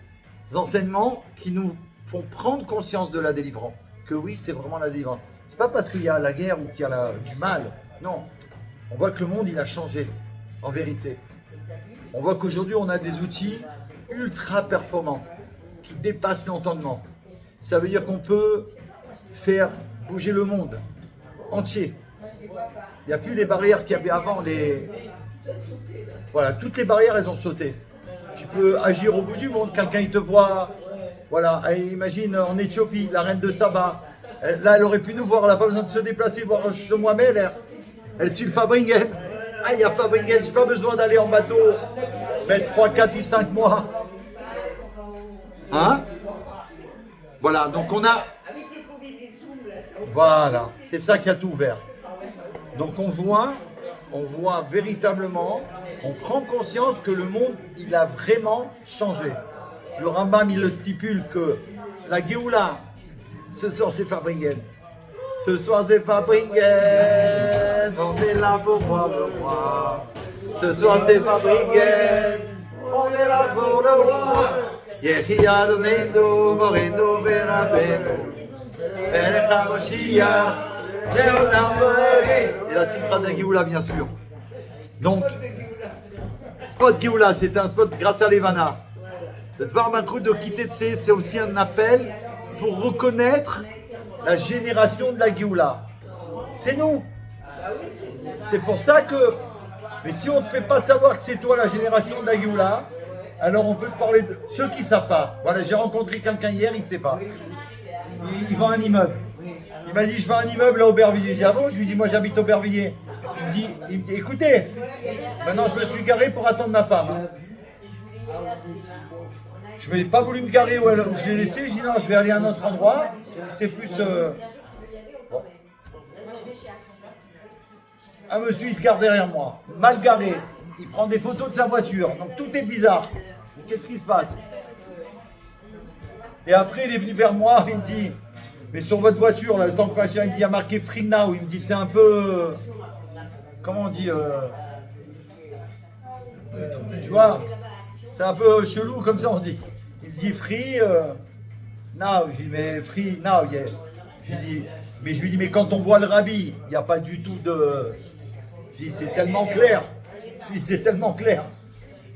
enseignements qui nous font prendre conscience de la délivrance. Que oui, c'est vraiment la délivrance. C'est pas parce qu'il y a la guerre ou qu'il y a du mal. Non. On voit que le monde, il a changé. En vérité. On voit qu'aujourd'hui, on a des outils ultra performants qui dépassent l'entendement. Ça veut dire qu'on peut faire bouger le monde entier. Il n'y a plus les barrières qu'il y avait avant. Voilà, toutes les barrières, elles ont sauté. Tu peux agir au bout du monde. Quelqu'un, il te voit. Voilà, imagine en Éthiopie, la reine de Saba. Là, elle aurait pu nous voir. Elle n'a pas besoin de se déplacer, voir Shlomo Ameler. Elle suit le Fabringen. Ah, il y a Fabringen, je n'ai pas besoin d'aller en bateau. Mettre 3, 4 ou 5 mois. Hein? Voilà, donc on a... Avec le Covid, les zooms, là, ça... Voilà, c'est ça qui a tout ouvert. Donc on voit véritablement, on prend conscience que le monde, il a vraiment changé. Le Rambam, il le stipule que la Géoula, ce soir c'est Fabringen. Ce soir c'est Fabringen, on est là pour voir le roi. Ce soir c'est Fabringen, on est là pour le roi. Yehi Adonenu, Morenu, Berabenu, Melech HaMoshiach, Leolam Vaed. Et la Simcha de Géoula, bien sûr. Donc, spot Géoula, c'est un spot grâce à l'Evana. Le Dvar Malchut de Kitetsé, c'est aussi un appel pour reconnaître la génération de la Géoula. C'est nous. C'est pour ça que... Mais si on ne te fait pas savoir que c'est toi la génération de la Géoula, alors on peut te parler de ceux qui ne savent pas. Voilà, j'ai rencontré quelqu'un hier, il ne sait pas. Il vend un immeuble. Il m'a dit, je vends un immeuble à Aubervilliers. Je dis, ah bon? Je lui dis, moi j'habite Aubervilliers. Il me dit, écoutez, maintenant je me suis garé pour attendre ma femme. Je n'ai pas voulu me garer où je l'ai laissé. Je dis, non, je vais aller à un autre endroit. C'est plus... Bon. Un monsieur, il se gare derrière moi, mal garé. Il prend des photos de sa voiture. Donc tout est bizarre. Qu'est-ce qui se passe? Et après, il est venu vers moi. Il me dit, mais sur votre voiture, là, le temps que machin, il dit, il y a marqué Free Now. Il me dit, c'est un peu... comment on dit tu vois, c'est un peu chelou comme ça, on dit. Il me dit Free Now. Je lui dis, mais Free Now, yeah. Je lui dis, mais quand on voit le rabbi, il n'y a pas du tout de... Je lui dis, c'est tellement clair. Je lui dis, c'est tellement clair.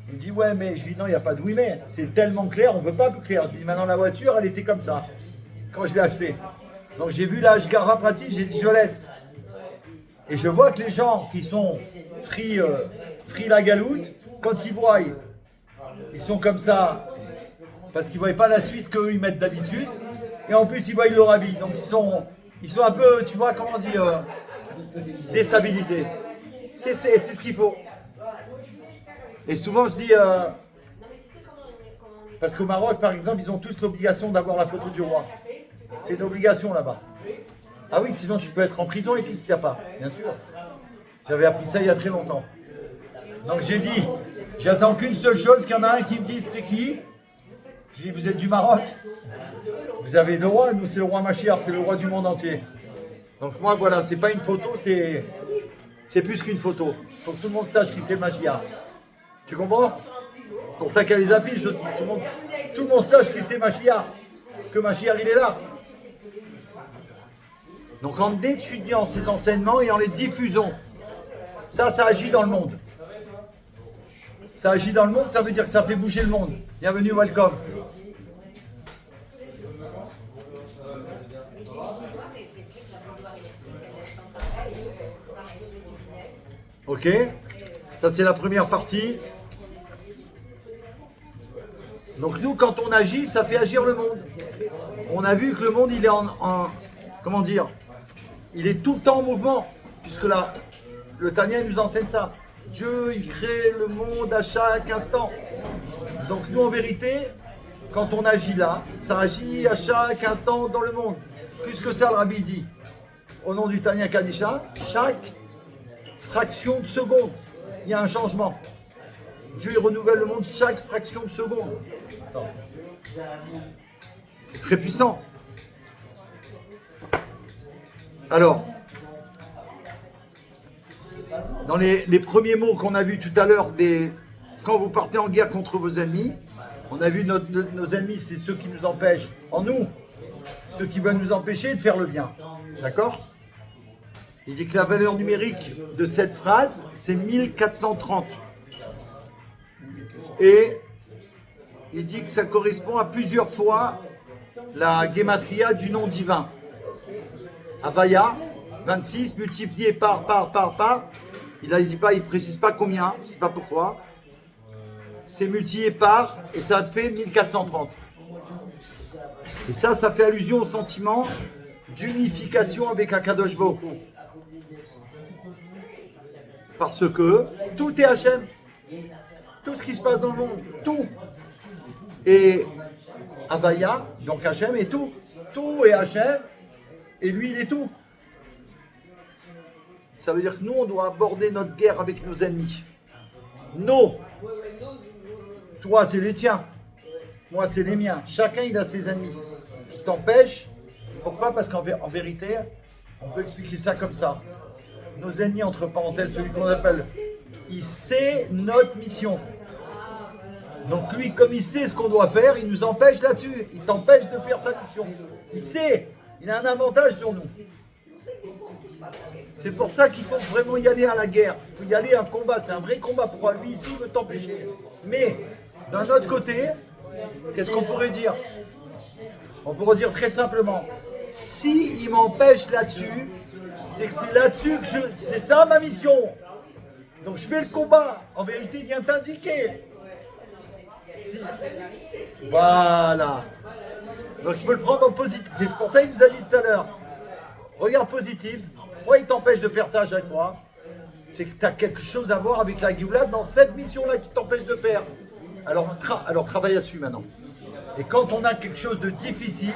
Il me dit, ouais, mais je lui dis, non, il n'y a pas de oui, mais. C'est tellement clair, on ne peut pas plus clair. Je lui dis, maintenant, la voiture, elle était comme ça, quand je l'ai achetée. Donc, j'ai vu la Ashgara pratique, j'ai dit, je laisse. Et je vois que les gens qui sont free la galoute, quand ils voient, ils sont comme ça, parce qu'ils ne voient pas la suite qu'eux, ils mettent d'habitude. Et en plus, ils voient le rabbi. Donc, ils sont un peu, tu vois, comment dire, déstabilisés. C'est ce qu'il faut. Et souvent, je dis, parce qu'au Maroc, par exemple, ils ont tous l'obligation d'avoir la photo du roi. C'est une obligation là-bas. Ah oui, sinon tu peux être en prison et tout si tu n'y as pas, bien sûr. J'avais appris ça il y a très longtemps. Donc j'ai dit, j'attends qu'une seule chose, qu'il y en a un qui me dise c'est qui. J'ai dit, vous êtes du Maroc. Vous avez le roi, nous c'est le roi Machiar, c'est le roi du monde entier. Donc moi voilà, c'est pas une photo, c'est plus qu'une photo. Il faut que tout le monde sache qui c'est Machiar. Tu comprends? C'est pour ça qu'elle les affiche aussi. Tout le monde sache qui c'est Machiar. Que Machiar il est là. Donc en étudiant ces enseignements et en les diffusant, ça agit dans le monde. Ça agit dans le monde, ça veut dire que ça fait bouger le monde. Bienvenue, welcome. Ok, ça c'est la première partie. Donc nous, quand on agit, ça fait agir le monde. On a vu que le monde, il est comment dire, il est tout le temps en mouvement, puisque là, le Tanya nous enseigne ça. Dieu, il crée le monde à chaque instant. Donc nous, en vérité, quand on agit là, ça agit à chaque instant dans le monde. Plus que ça, le Rabbi dit, au nom du Tanya Kadisha, chaque fraction de seconde, il y a un changement. Dieu, il renouvelle le monde chaque fraction de seconde. C'est très puissant. Alors, dans les premiers mots qu'on a vus tout à l'heure, quand vous partez en guerre contre vos ennemis, on a vu nos ennemis, c'est ceux qui nous empêchent, en nous, ceux qui veulent nous empêcher de faire le bien. D'accord? Il dit que la valeur numérique de cette phrase, c'est 1430. Et il dit que ça correspond à plusieurs fois la guématria du nom divin. Havaya, 26, multiplié par. Il ne précise pas combien, je ne sais pas pourquoi. C'est multiplié par, et ça te fait 1430. Et ça fait allusion au sentiment d'unification avec Akadosh Baruch Hu. Parce que tout est Hachem. Tout ce qui se passe dans le monde, tout. Et Havaya, donc Hachem est tout. Tout est Hachem, et lui il est tout. Ça veut dire que nous on doit aborder notre guerre avec nos ennemis. Nos. Toi c'est les tiens. Moi c'est les miens. Chacun il a ses ennemis qui t'empêchent. Pourquoi? Parce qu'en vérité, on peut expliquer ça comme ça. Nos ennemis, entre parenthèses, celui qu'on appelle, il sait notre mission. Donc lui, comme il sait ce qu'on doit faire, il nous empêche là-dessus. Il t'empêche de faire ta mission. Il sait, il a un avantage sur nous. C'est pour ça qu'il faut vraiment y aller à la guerre. Il faut y aller à un combat, c'est un vrai combat. Pourquoi lui ici il veut t'empêcher? Mais d'un autre côté, qu'est-ce qu'on pourrait dire? On pourrait dire très simplement, si il m'empêche là-dessus, c'est que c'est là-dessus que c'est ça ma mission. Donc je fais le combat. En vérité, il vient t'indiquer. Si. Voilà. Donc il faut le prendre en positif. C'est pour ça qu'il nous a dit tout à l'heure. Regarde positif. Moi, il t'empêche de faire ça à chaque fois. C'est que tu as quelque chose à voir avec la Géoula dans cette mission-là qui t'empêche de faire. Alors travaille là-dessus maintenant. Et quand on a quelque chose de difficile,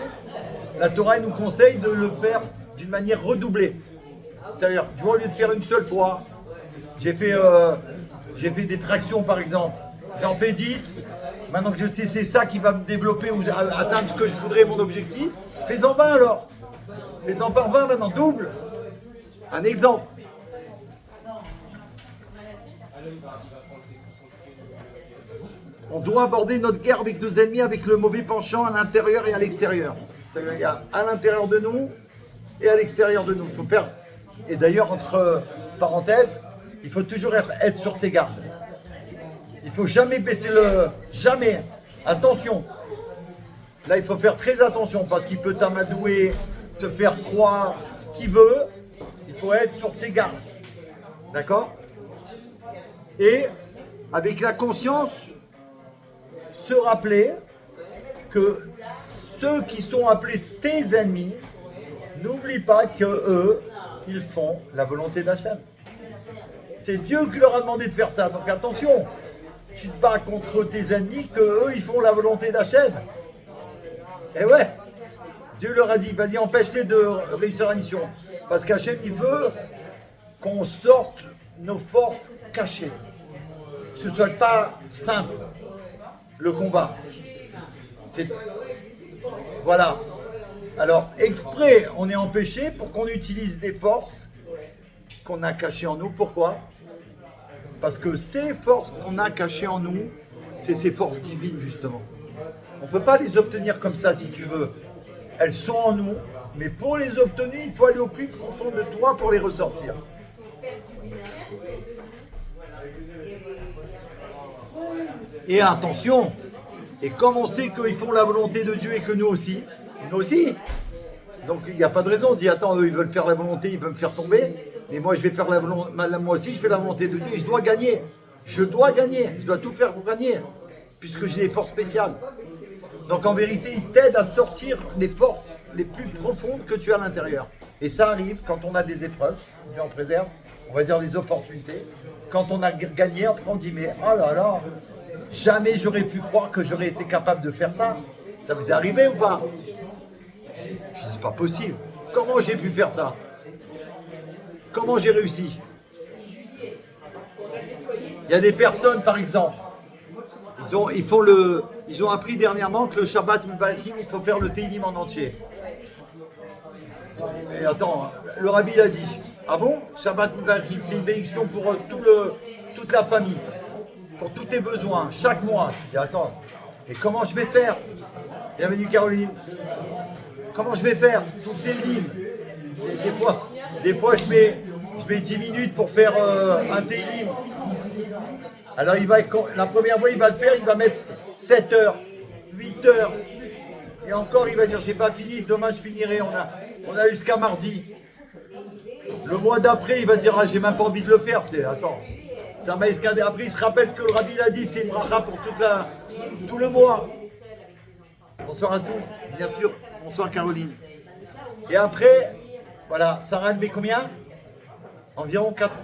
la Torah elle nous conseille de le faire d'une manière redoublée. C'est-à-dire, tu vois, au lieu de faire une seule fois, j'ai fait des tractions par exemple. J'en fais 10. Maintenant que je sais c'est ça qui va me développer ou atteindre ce que je voudrais, mon objectif, fais-en 20 alors. Fais-en par 20 maintenant, double. Un exemple. On doit aborder notre guerre avec nos ennemis avec le mauvais penchant à l'intérieur et à l'extérieur. C'est-à-dire qu'il y a à l'intérieur de nous et à l'extérieur de nous. Il faut faire. Et d'ailleurs, entre parenthèses, il faut toujours être sur ses gardes. Il ne faut jamais baisser le... Jamais. Attention. Là, il faut faire très attention parce qu'il peut t'amadouer, te faire croire ce qu'il veut. Il faut être sur ses gardes. D'accord? Et avec la conscience, se rappeler que ceux qui sont appelés tes ennemis, n'oublie pas que eux, ils font la volonté d'Hachem. C'est Dieu qui leur a demandé de faire ça. Donc attention, tu te bats contre tes ennemis, que eux, ils font la volonté d'Hachem. Et ouais, Dieu leur a dit, vas-y, empêche-les de réussir la mission. Parce qu'Hachem, il veut qu'on sorte nos forces cachées. Que ce ne soit pas simple, le combat. Voilà. Alors, exprès, on est empêché pour qu'on utilise des forces qu'on a cachées en nous. Pourquoi? Parce que ces forces qu'on a cachées en nous, c'est ces forces divines, justement. On ne peut pas les obtenir comme ça, si tu veux. Elles sont en nous, mais pour les obtenir, il faut aller au plus profond de toi pour les ressortir. Et attention, et comme on sait qu'ils font la volonté de Dieu et que nous aussi, donc il n'y a pas de raison, on dit attends, eux ils veulent faire la volonté, ils veulent me faire tomber, mais moi je vais faire la volonté, moi aussi je fais la volonté de Dieu et je dois gagner, je dois tout faire pour gagner, puisque j'ai des forces spéciales. Donc en vérité, il t'aide à sortir les forces les plus profondes que tu as à l'intérieur. Et ça arrive quand on a des épreuves, Dieu en préserve, on va dire des opportunités. Quand on a gagné, après on dit mais oh là là, jamais j'aurais pu croire que j'aurais été capable de faire ça. Ça vous est arrivé ou pas? Je dis c'est pas possible. Comment j'ai pu faire ça? Comment j'ai réussi? Il y a des personnes par exemple, ils ont appris dernièrement que le Shabbat Mivachim, il faut faire le Teilim en entier. Et attends, le Rabbi l'a dit. Ah bon? Shabbat Mivachim, c'est une bénédiction pour toute la famille, pour tous tes besoins, chaque mois. Je dis attends, et comment je vais faire? Bienvenue Caroline. Comment je vais faire? Tout le Teilim. Des fois je mets 10 minutes pour faire un Teilim. Alors la première fois il va le faire, il va mettre 7 heures, 8 heures. Et encore il va dire j'ai pas fini, demain je finirai, on a jusqu'à mardi. Le mois d'après il va dire ah, j'ai même pas envie de le faire. Attends, ça m'a escadé. Après il se rappelle ce que le Rabbi l'a dit, c'est une bracha pour tout le mois. Bonsoir à tous, bien sûr, bonsoir Caroline. Et après, voilà, Sarah elle met combien? Environ 4 ans.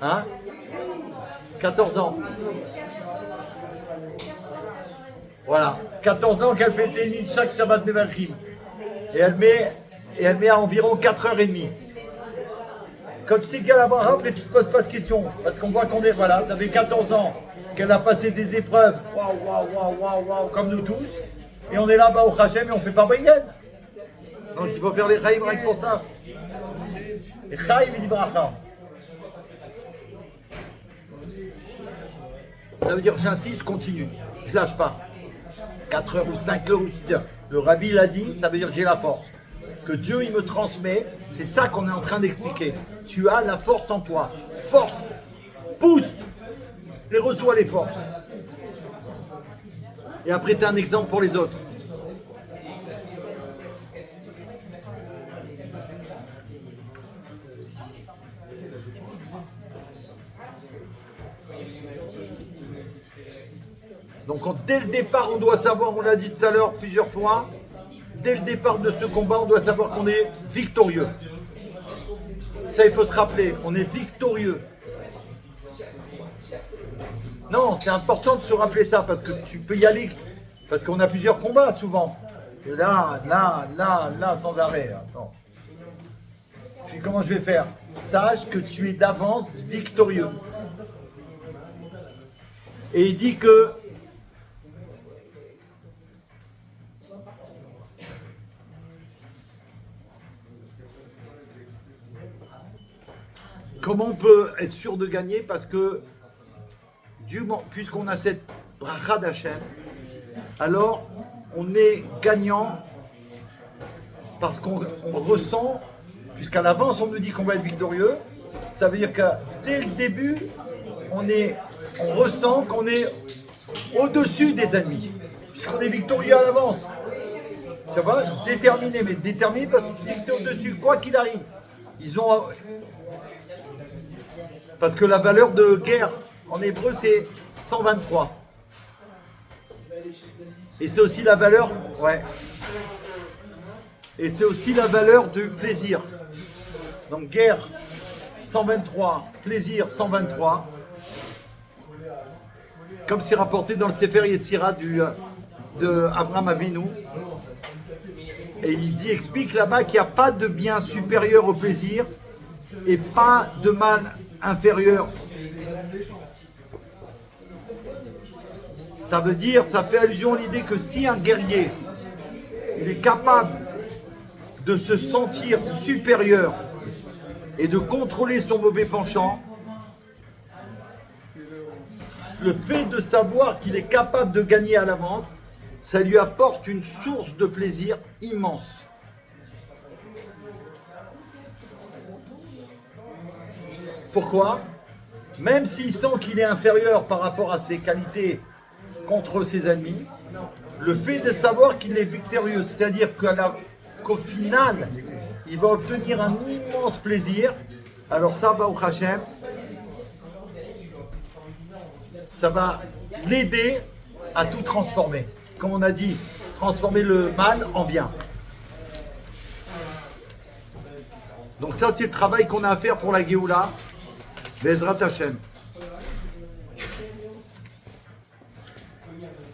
Hein? 14 ans. Voilà, 14 ans qu'elle fait Teilim chaque Shabbat Mevachim. Et elle met à environ 4h30. Quand tu sais qu'elle a bracha, après tu ne te poses pas de questions. Parce qu'on voit qu'on est, voilà, ça fait 14 ans qu'elle a passé des épreuves, waouh, comme nous tous. Et on est là-bas au Hachem et on ne fait pas Baïden. Donc il faut faire les Chaïm rien que pour ça. Les Chaïm et bracha. Ça veut dire j'insiste, je continue, je lâche pas. 4 heures ou 5 heures ou 6 heures. Le Rabbi l'a dit, ça veut dire que j'ai la force. Que Dieu il me transmet, c'est ça qu'on est en train d'expliquer. Tu as la force en toi. Force, pousse et reçois les forces. Et après tu es un exemple pour les autres. Donc dès le départ, on doit savoir, on l'a dit tout à l'heure plusieurs fois, dès le départ de ce combat, on doit savoir qu'on est victorieux. Ça, il faut se rappeler, on est victorieux. Non, c'est important de se rappeler ça, parce que tu peux y aller, parce qu'on a plusieurs combats souvent. Et là, sans arrêt. Attends. Puis comment je vais faire? Sache que tu es d'avance victorieux. Et il dit que comment on peut être sûr de gagner? Parce que puisqu'on a cette bracha d'Hachem, alors on est gagnant parce qu'on ressent, puisqu'à l'avance on nous dit qu'on va être victorieux, ça veut dire que dès le début, on ressent qu'on est au-dessus des ennemis, puisqu'on est victorieux à l'avance. Tu vois, déterminé, mais déterminé parce que c'est que tu es au-dessus, quoi qu'il arrive. Parce que la valeur de guerre en hébreu c'est 123. Et c'est aussi la valeur, et c'est aussi la valeur du plaisir. Donc guerre 123, plaisir 123. Comme c'est rapporté dans le Sefer Yetzira de Abraham Avinu. Et il explique là-bas qu'il n'y a pas de bien supérieur au plaisir et pas de mal inférieur. Ça veut dire, ça fait allusion à l'idée que si un guerrier il est capable de se sentir supérieur et de contrôler son mauvais penchant, le fait de savoir qu'il est capable de gagner à l'avance, ça lui apporte une source de plaisir immense. Pourquoi? Même s'il sent qu'il est inférieur par rapport à ses qualités contre ses ennemis, le fait de savoir qu'il est victorieux, c'est-à-dire qu'au final, il va obtenir un immense plaisir, alors ça, Baruch Hashem, ça va l'aider à tout transformer. Comme on a dit, transformer le mal en bien. Donc ça, c'est le travail qu'on a à faire pour la Géoula, Bezrat Hashem.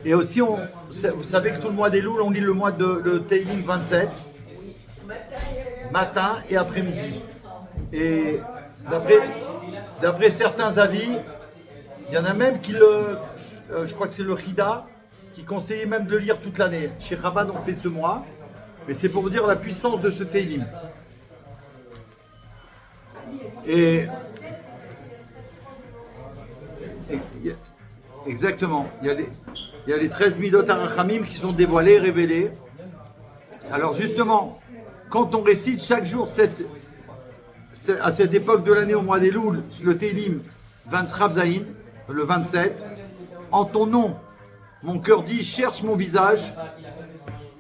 Et aussi, vous savez que tout le mois des Louls, on lit le mois de Teilim 27, matin et après-midi. Et d'après certains avis, il y en a même qui je crois que c'est le Hida, qui conseillait même de le lire toute l'année. Chez Chabad, on fait ce mois, mais c'est pour vous dire la puissance de ce Teilim. Exactement, il y a les 13 Midot Arachamim qui sont dévoilés, révélés. Alors justement, quand on récite chaque jour à cette époque de l'année au mois des Louls, le Teilim 20 Rabzaïn, le 27, en ton nom, mon cœur dit cherche mon visage.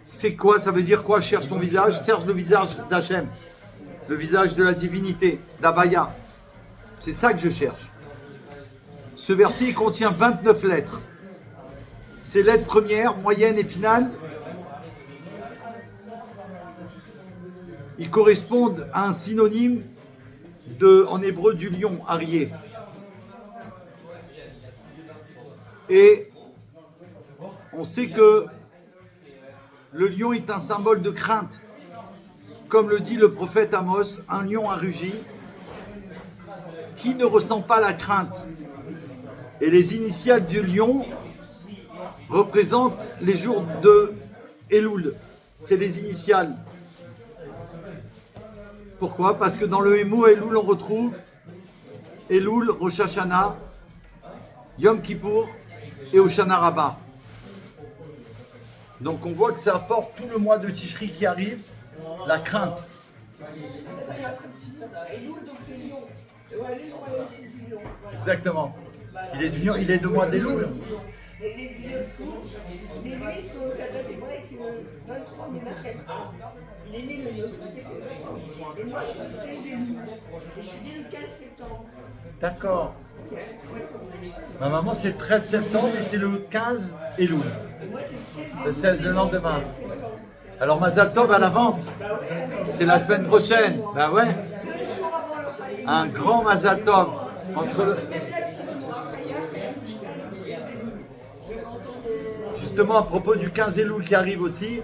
C'est quoi? Ça veut dire quoi? Cherche ton visage, cherche le visage d'Hachem, le visage de la divinité, d'Abaya. C'est ça que je cherche. Ce verset contient 29 lettres. Ces lettres premières, moyennes et finales, ils correspondent à un synonyme en hébreu du lion, Arié. Et on sait que le lion est un symbole de crainte. Comme le dit le prophète Amos, un lion a rugi. Qui ne ressent pas la crainte? Et les initiales du lion représentent les jours de Elul. C'est les initiales. Pourquoi? Parce que dans le mot Elul, on retrouve Elul, Rosh Hashanah, Yom Kippour et Hoshana Rabbah. Donc on voit que ça apporte tout le mois de Tishri qui arrive, la crainte. Exactement. Il est du mois d'Elul. les vieux fous, mais lui, sa date hébraïque, c'est le 23 Menachem. Il est né le 9 août et c'est le 23. Et moi, je suis le 16 Elul. Et je suis né le 15 septembre. D'accord. C'est incroyable. Ma maman, c'est le 13 septembre et c'est le 15 Elul. Et moi, c'est le 16 Elul. Le 16 le lendemain. 15 septembre. Alors Mazal Tov à l'avance. C'est la semaine prochaine. Ben ouais. 2 jours avant le Chaïm. Un grand Mazal Tov. Entre le- Même la fille de mon Raphaël, elle a jusqu'à le 16 Elul. Je m'entends de... Justement, à propos du 15 Elul qui arrive aussi,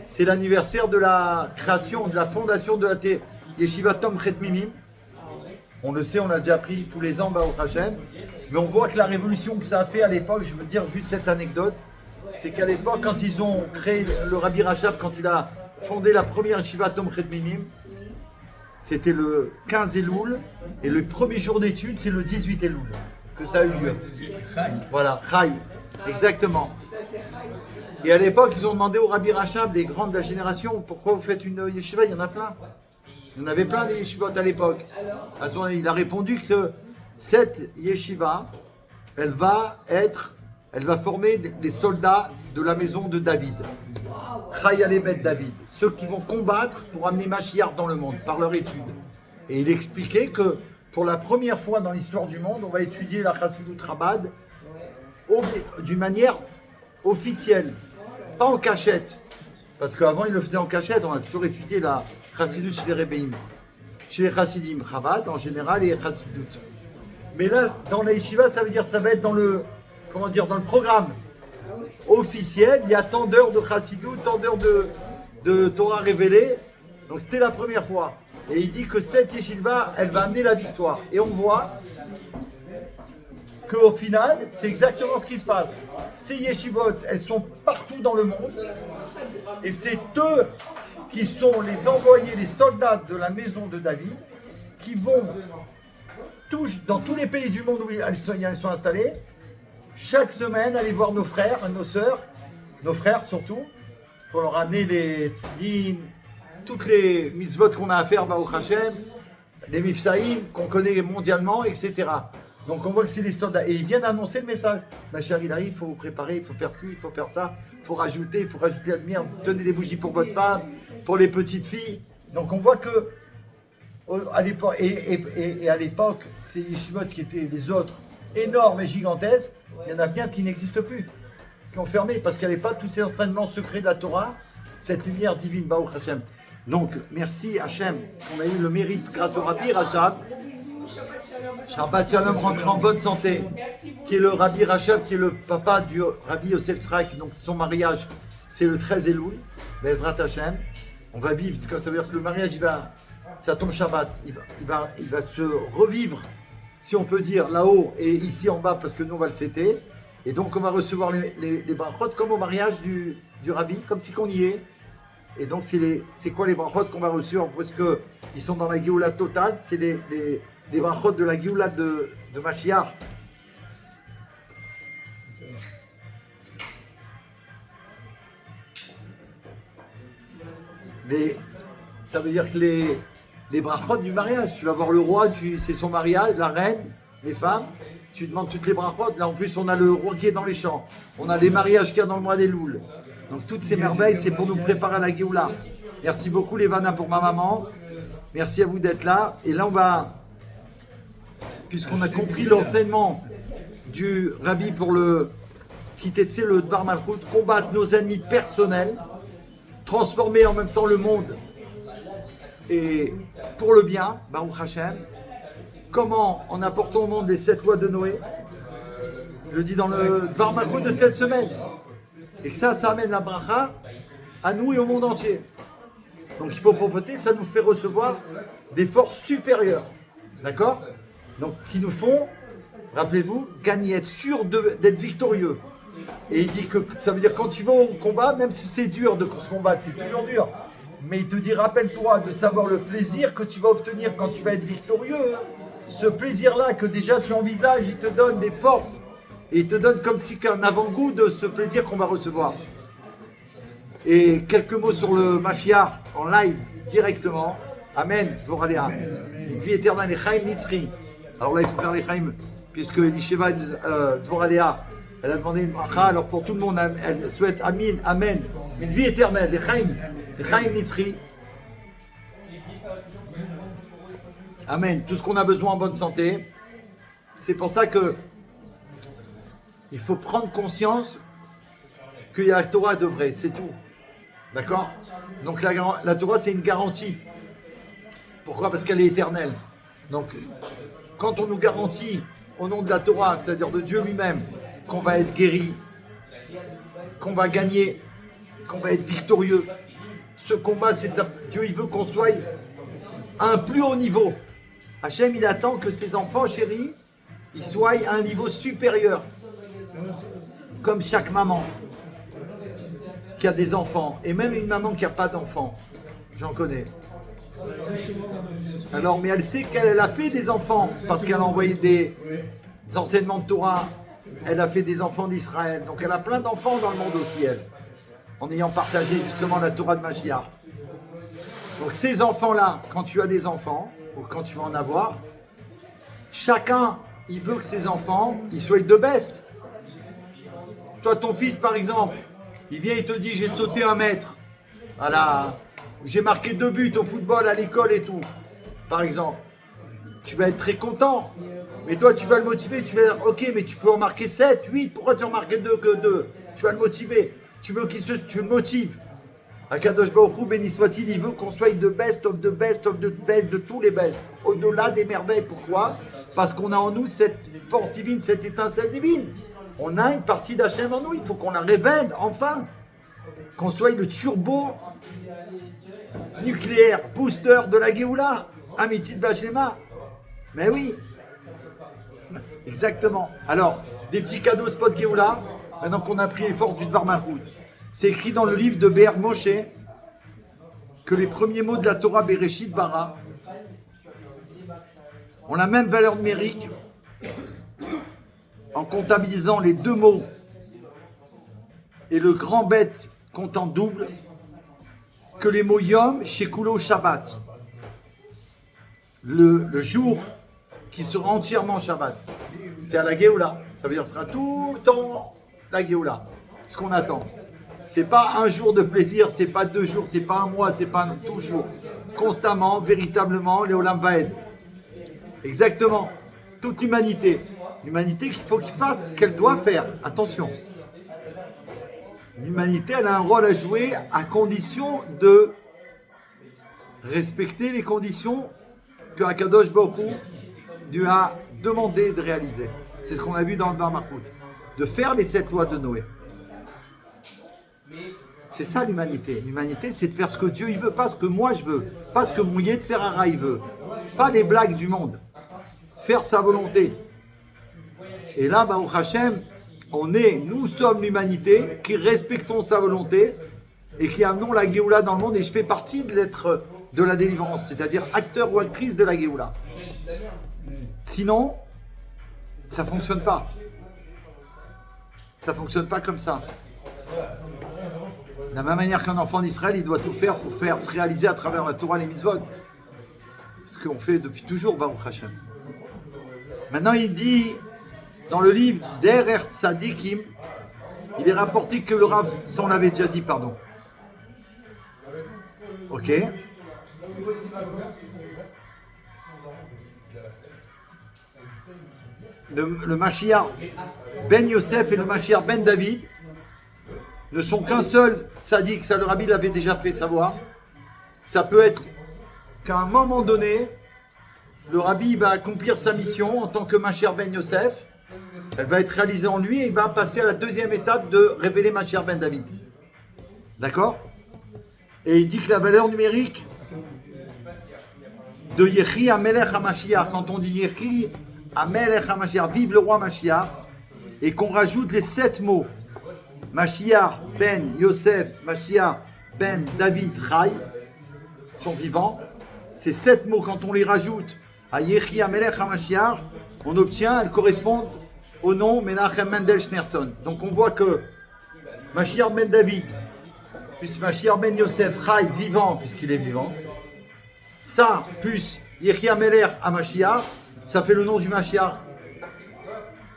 c'est l'anniversaire de la création, de la fondation de la Yeshiva Tom Chet Mimim. On le sait, on l'a déjà appris tous les ans, au Hashem. Mais on voit que la révolution que ça a fait à l'époque, je veux dire juste cette anecdote, c'est qu'à l'époque, quand ils ont créé le Rabbi Rachab, quand il a fondé la première Yeshiva Tom Chet Mimim, c'était le 15 Elul, et le premier jour d'études, c'est le 18 Elul que ça a eu lieu. Voilà, Chai, exactement. Et à l'époque, ils ont demandé au Rabbi Rachab, les grands de la génération, pourquoi vous faites une yeshiva? Il y en a plein. Il y en avait plein des yeshivot à l'époque. À ce moment-là, il a répondu que cette yeshiva, elle va former les soldats de la maison de David. Chayalebet David. Ceux qui vont combattre pour amener Mashiach dans le monde, par leur étude. Et il expliquait que pour la première fois dans l'histoire du monde, on va étudier la Chassidut Chabad d'une manière officielle, pas en cachette. Parce qu'avant, il le faisait en cachette, on a toujours étudié la Chassidut chez les Rebbeim. Chez les Chassidim Chabad, en général, et Chassidut. Mais là, dans la yeshiva, ça veut dire ça va être dans le, comment dire, dans le programme officiel. Il y a tant d'heures de Chassidut, tant d'heures de Torah révélée. Donc c'était la première fois. Et il dit que cette yeshiva, elle va amener la victoire. Et on voit qu'au final, c'est exactement ce qui se passe. Ces yeshivot, elles sont partout dans le monde. Et c'est eux qui sont les envoyés, les soldats de la maison de David, qui vont dans tous les pays du monde où ils sont installés, chaque semaine aller voir nos frères, nos sœurs, nos frères surtout, pour leur amener les tfilin, toutes les mitzvot qu'on a à faire, au Hashem, les mifsaïm qu'on connaît mondialement, etc. Donc on voit que c'est les soldats. Et ils viennent annoncer le message. Ma chère Hilary, il faut vous préparer, il faut faire ci, il faut faire ça, il faut rajouter la lumière, tenez des bougies pour votre femme, pour les petites filles. Donc on voit que à l'époque, et à l'époque, ces yeshivot qui étaient les autres énormes et gigantesques, il y en a bien qui n'existent plus, qui ont fermé parce qu'il n'y avait pas tous ces enseignements secrets de la Torah, cette lumière divine, Baruch Hashem. Donc merci Hashem, on a eu le mérite grâce au Rabbi Rachab. Shabbat Shalom, rentré en bonne santé, qui est le Rabbi Rachab, qui est le papa du Rabbi Yosef Tzrak, donc son mariage, c'est le 13 Elul, Bezrat Hashem. On va vivre, ça veut dire que le mariage, ça tombe Shabbat, il va se revivre, si on peut dire, là-haut et ici en bas, parce que nous on va le fêter. Et donc on va recevoir les brachot comme au mariage du Rabbi, comme si qu'on y est. Et donc c'est quoi les brachot qu'on va recevoir? Parce qu'ils sont dans la Géoula totale, c'est les brachot de la Géoula de Mashiach. Mais ça veut dire que les brachot du mariage, tu vas voir le roi, c'est son mariage, la reine, les femmes, tu demandes toutes les brachot. Là en plus on a le roi qui est dans les champs, on a les mariages qu'il y a dans le mois des Louls. Donc toutes ces merveilles, c'est pour nous préparer à la Géoula. Merci beaucoup les Vanna pour ma maman, merci à vous d'être là. Et là on va, puisqu'on a compris l'enseignement du Rabbi pour quitter le Dvar Malchut, combattre nos ennemis personnels, transformer en même temps le monde et pour le bien, Baruch Hashem. Comment, en apportant au monde les 7 lois de Noé, je le dis dans le Dvar Malchut de cette semaine, et que ça amène la bracha à nous et au monde entier. Donc il faut profiter, ça nous fait recevoir des forces supérieures, d'accord? Donc qui nous font, rappelez-vous, gagner, être sûr d'être victorieux. Et il dit que ça veut dire quand tu vas au combat, même si c'est dur de se combattre, c'est toujours dur. Mais il te dit, rappelle-toi de savoir le plaisir que tu vas obtenir quand tu vas être victorieux. Ce plaisir-là que déjà tu envisages, il te donne des forces. Et il te donne comme si qu'un avant-goût de ce plaisir qu'on va recevoir. Et quelques mots sur le Mashiach en live directement. Amen. Voraléa. Une vie éternelle. Les Chaim Nitzri. Alors là, il faut faire les Chaim, puisque Elisheva Dvoraléa, Elle a demandé une bracha, alors pour tout le monde, elle souhaite Amin, Amen, une vie éternelle, les Chaim Nitzri. Amen, tout ce qu'on a besoin en bonne santé. C'est pour ça que il faut prendre conscience qu'il y a la Torah de vrai, c'est tout. D'accord? Donc la Torah, c'est une garantie. Pourquoi? Parce qu'elle est éternelle. Donc, quand on nous garantit au nom de la Torah, c'est-à-dire de Dieu lui-même, qu'on va être guéri, qu'on va gagner, qu'on va être victorieux, ce combat, Dieu, il veut qu'on soit à un plus haut niveau. Hachem, il attend que ses enfants chéris, ils soient à un niveau supérieur. Comme chaque maman qui a des enfants, et même une maman qui n'a pas d'enfants, j'en connais. Alors, mais elle sait qu'elle a fait des enfants, parce qu'elle a envoyé des enseignements de Torah, elle a fait des enfants d'Israël, donc elle a plein d'enfants dans le monde aussi, elle, en ayant partagé justement la Torah de Mashiach. Donc ces enfants-là, quand tu as des enfants, ou quand tu vas en avoir, chacun, il veut que ses enfants, ils soient de best. Toi, ton fils, par exemple, il vient, il te dit, j'ai sauté 1 mètre. Voilà. J'ai marqué 2 buts au football, à l'école et tout. Par exemple. Tu vas être très content. Mais toi, tu vas le motiver. Tu vas dire, ok, mais tu peux en marquer 7, 8. Pourquoi tu en marques 2 que 2? Tu vas le motiver. Tu veux tu le motives. Akadosh Baruch Hu, béni soit-il, il veut qu'on soit de best of the best of the best, de tous les best. Au-delà des merveilles. Pourquoi? Parce qu'on a en nous cette force divine, cette étincelle divine. On a une partie d'Hachem en nous, il faut qu'on la révèle, enfin. Qu'on soit le turbo nucléaire, booster de la Géoula, Amitit Bachlema. Mais oui, exactement. Alors, des petits cadeaux spot Géoula, maintenant qu'on a pris les forces du Dvar Malchut. C'est écrit dans le livre de Be'er Moshe que les premiers mots de la Torah Bereshit Bara ont la même valeur numérique en comptabilisant les 2 mots et le grand bête comptant double que les mots Yom, Shekulo, Shabbat. Le jour qui sera entièrement Shabbat. C'est à la Géoula. Ça veut dire que ce sera tout le temps la Géoula. Ce qu'on attend. C'est pas un jour de plaisir, c'est pas 2 jours, c'est pas un mois, c'est pas toujours. Constamment, véritablement, les Olam Vaed. Exactement. Toute l'humanité. L'humanité qu'il faut qu'il fasse ce qu'elle doit faire. Attention. L'humanité, elle a un rôle à jouer à condition de respecter les conditions que Akadosh Baruch Hu lui a demandé de réaliser. C'est ce qu'on a vu dans le Dvar Malchut. De faire les 7 lois de Noé. C'est ça l'humanité. L'humanité, c'est de faire ce que Dieu il veut, pas ce que moi je veux. Pas ce que mon Yetzer Hara il veut. Pas les blagues du monde. Faire sa volonté. Et là, Baruch Hashem, nous sommes l'humanité qui respectons sa volonté et qui amenons la Géoula dans le monde. Et je fais partie de la délivrance, c'est-à-dire acteur ou actrice de la Géoula. Sinon, ça ne fonctionne pas. Ça ne fonctionne pas comme ça. De la même manière qu'un enfant d'Israël, il doit tout faire pour faire se réaliser à travers la Torah et les mitzvot. Ce qu'on fait depuis toujours, Baruch Hashem. Maintenant, il dit, dans le livre Der Tzadikim, il est rapporté que le Rav, ça on l'avait déjà dit, pardon. Ok. Le Mashiach Ben Yosef et le Mashiach Ben David ne sont qu'un seul tzaddik, ça le Rabbi l'avait déjà fait savoir. Ça peut être qu'à un moment donné, le Rabbi va accomplir sa mission en tant que Mashiach Ben Yosef. Elle va être réalisée en lui et il va passer à la 2e étape de révéler Mashiach Ben David. D'accord? Et il dit que la valeur numérique de Yechi Amelech HaMashiach, quand on dit Yechi Amelech HaMashiach, vive le roi Mashiach, et qu'on rajoute les 7 mots Mashiach Ben Yosef, Mashiach Ben David Chai, sont vivants. Ces 7 mots, quand on les rajoute à Yechi Amelech HaMashiach, on obtient, elles correspondent au nom Menachem Mendel Schneerson. Donc on voit que Mashiach Ben David, plus Mashiach Ben Yosef Chai, vivant, puisqu'il est vivant, ça, plus Yechi Amelech HaMashiach, ça fait le nom du Mashiach